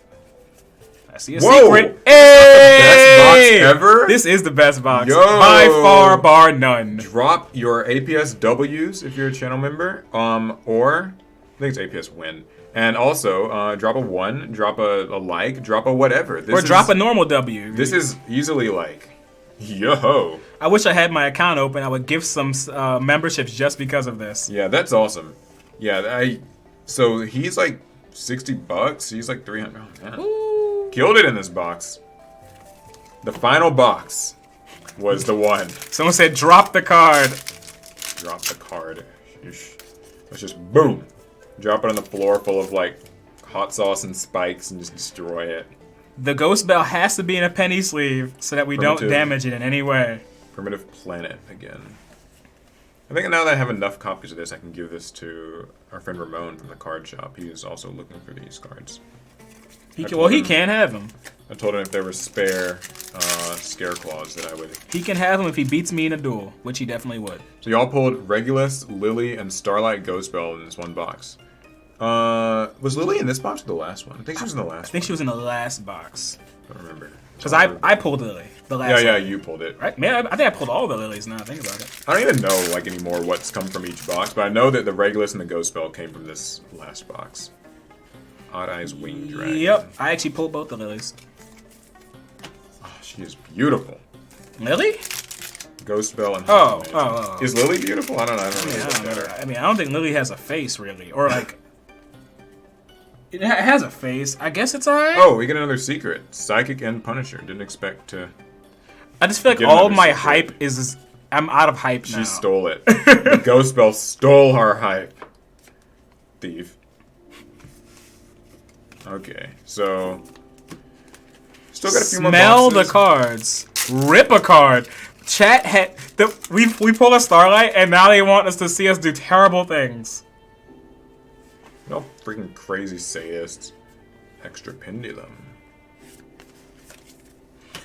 I see a Whoa! secret. Hey! Best box ever? This is the best box. Yo! By far, bar none. Drop your APS Ws if you're a channel member, or I think it's APS win. And also, drop a 1, drop a like, drop a whatever. Or drop a normal W. This is easily like, yo. I wish I had my account open. I would give some memberships just because of this. Yeah, that's awesome. Yeah, so he's like $60. He's like 300. Oh, man. Ooh. Killed it in this box. The final box was the one. Someone said drop the card. Drop the card. Sheesh. Let's just boom. Drop it on the floor full of like hot sauce and spikes and just destroy it. The Ghost Bell has to be in a penny sleeve so that we don't Primitive. damage it in any way. Primitive Planet again. I think now that I have enough copies of this, I can give this to our friend Ramon from the card shop. He is also looking for these cards. He can have them. I told him if there were spare Scareclaws that I would. He can have them if he beats me in a duel, which he definitely would. So y'all pulled Regulus, Lily, and Starlight Ghost Bell in this one box. Was Lily in this box or the last one? I think she was in the last one. I think she was in the last box. I don't remember. Because I pulled Lily. The last Yeah, one. you pulled it. Right? Man, I think I pulled all the Lilies now I think about it. I don't even know like anymore what's come from each box, but I know that the Regulus and the Ghost Bell came from this last box. Odd Eyes Wing Dragon. Yep. I actually pulled both the Lilies. Oh, she is beautiful. Lily? Ghost Bell and Oh. Is Lily beautiful? I don't know. I don't I really don't look at know. her. I mean, I don't think Lily has a face, really. Or, like... it has a face. I guess it's alright. Oh, we get another secret. Psychic and Punisher. Didn't expect to... I just feel like Get all another my secret. hype is... I'm out of hype now. She stole it. The Ghost Bell stole our hype. Thief. Okay, so... Still got a few more Smell boxes. the cards. Rip a card. Chat had... We pull a Starlight, and now they want us to see us do terrible things. No freaking crazy sadists. Extra pendulum.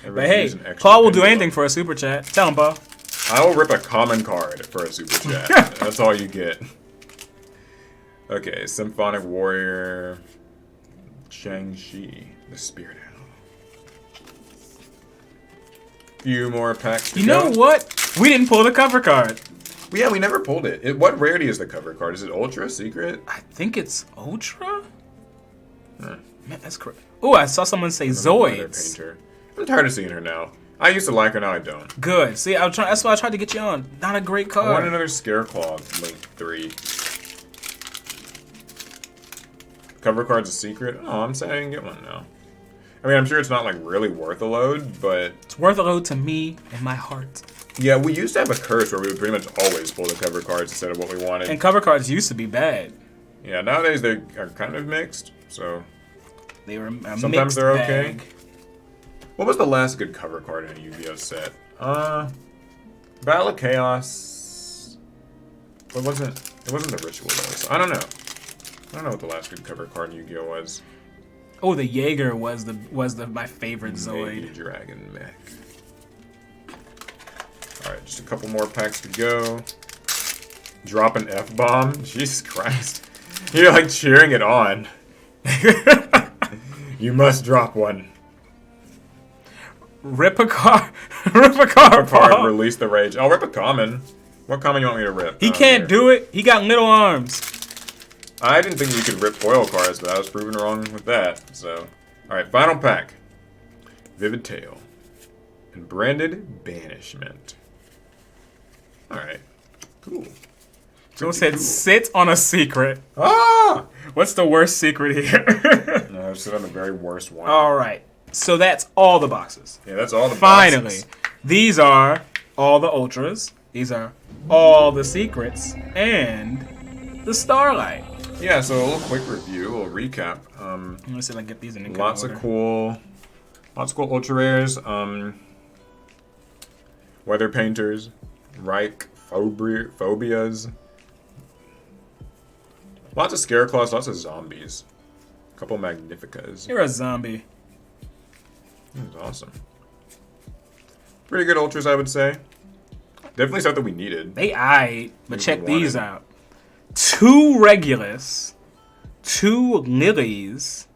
But hey, Paul will do anything for a super chat. Tell him, Paul. I will rip a common card for a super chat. That's all you get. Okay, Symphonic Warrior, Shang-Chi, the Spirit Owl. Few more packs to You go. know what? We didn't pull the cover card. Yeah, we never pulled it. What rarity is the cover card? Is it Ultra, Secret? I think it's Ultra? Huh. Man, that's correct. Oh, I saw someone say Zoids. Painter. I'm tired of seeing her now. I used to like her, now I don't. Good. See, that's why I tried to get you on. Not a great I want card. another Scareclaw, Link 3. Cover card's a secret? Oh, I'm saying I can get one now. I mean, I'm sure it's not, like, really worth a load, but... It's worth a load to me and my heart. Yeah, we used to have a curse where we would pretty much always pull the cover cards instead of what we wanted. And cover cards used to be bad. Yeah, nowadays they are kind of mixed, so... They were a Sometimes mixed they're bag. okay. What was the last good cover card in a Yu-Gi-Oh set? Battle of Chaos... It wasn't the Ritual, though, so I don't know. I don't know what the last good cover card in Yu-Gi-Oh was. Oh, the Jaeger was my favorite Zoid. Maybe Dragon Mech. Alright, just a couple more packs to go. Drop an F-bomb? Jesus Christ. You're like cheering it on. You must drop one. Rip a card. Rip a card. Card, release the rage. I'll rip a common. What common you want me to rip? He can't do it. He got little arms. I didn't think you could rip foil cards, but I was proven wrong with that. So, alright, final pack. Vivid Tale. And Branded Banishment. Alright. Cool. Joe said, sit on a secret. Ah! What's the worst secret here? No, I sit on the very worst one. Alright. So that's all the boxes. Yeah, that's all the Finally. boxes. These are all the Ultras. These are all the secrets. And the Starlight. Yeah, so a little quick review, a little recap. Let me see if I can get these in the Lots of cool ultra rares. Weather Painters, Reich, Phobias. Lots of Scareclaws, lots of zombies. A couple Magnificas. You're a zombie. That was awesome. Pretty good ultras, I would say. Definitely stuff that we needed. They aight, but We check these wanted. out. 2 Regulus, 2 Lilies,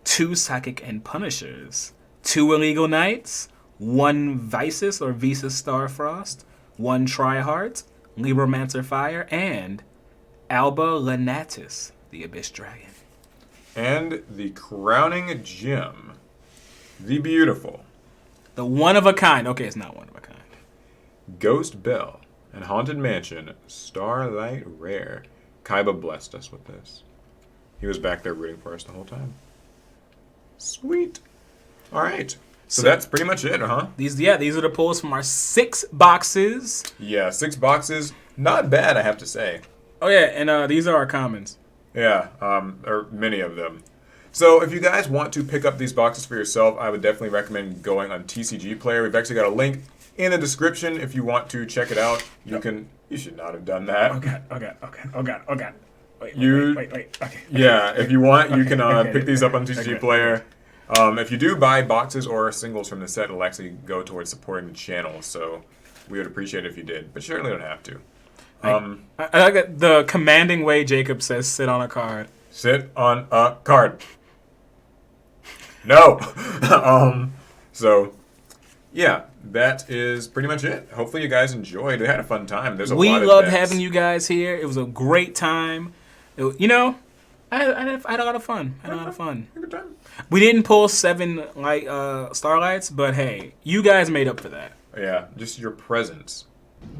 2 Psychic and Punishers, 2 Illegal Knights, 1 Visus or Visas Starfrost, 1 Triheart, Libromancer Fire, and Alba Lenatus, the Abyss Dragon. And the crowning gem. The beautiful. The one of a kind. Okay, it's not one of a kind. Ghost Bell and Haunted Mansion Starlight Rare. Kaiba blessed us with this. He was back there rooting for us the whole time. Sweet. All right. So that's pretty much it, huh? These are the pulls from our 6 boxes. Yeah, 6 boxes. Not bad, I have to say. Oh yeah, and these are our commons. Yeah, or many of them. So if you guys want to pick up these boxes for yourself, I would definitely recommend going on TCG Player. We've actually got a link in the description if you want to check it out. You should not have done that. Oh god. Wait. Okay. Yeah, if you want, you can okay, pick these up on TCG okay. Player. If you do buy boxes or singles from the set, it'll actually go towards supporting the channel. So we would appreciate it if you did, but you certainly don't have to. I like that the commanding way Jacob says sit on a card. Sit on a card. No. So yeah, that is pretty much it. Hopefully you guys enjoyed. We had a fun time. There's a lot of loved decks. having you guys here. It was a great time. I had a lot of fun. Good time. We didn't pull 7 Starlights, but hey, you guys made up for that. Yeah, just your presence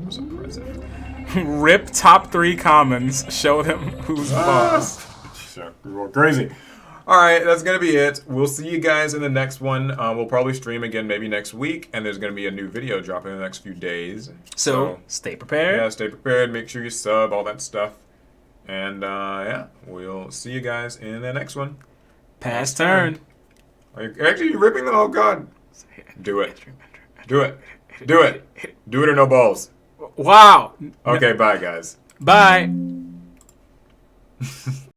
was a present. Rip top 3 commons. Show them who's boss. Sure, we're going crazy. All right, that's going to be it. We'll see you guys in the next one. We'll probably stream again maybe next week, and there's going to be a new video dropping in the next few days. So stay prepared. Yeah, stay prepared. Make sure you sub, all that stuff. And yeah, we'll see you guys in the next one. Pass turn. Actually, you're ripping them? Oh, God. Do it. Do it. Do it. Do it or no balls. Wow. Okay, bye, guys. Bye.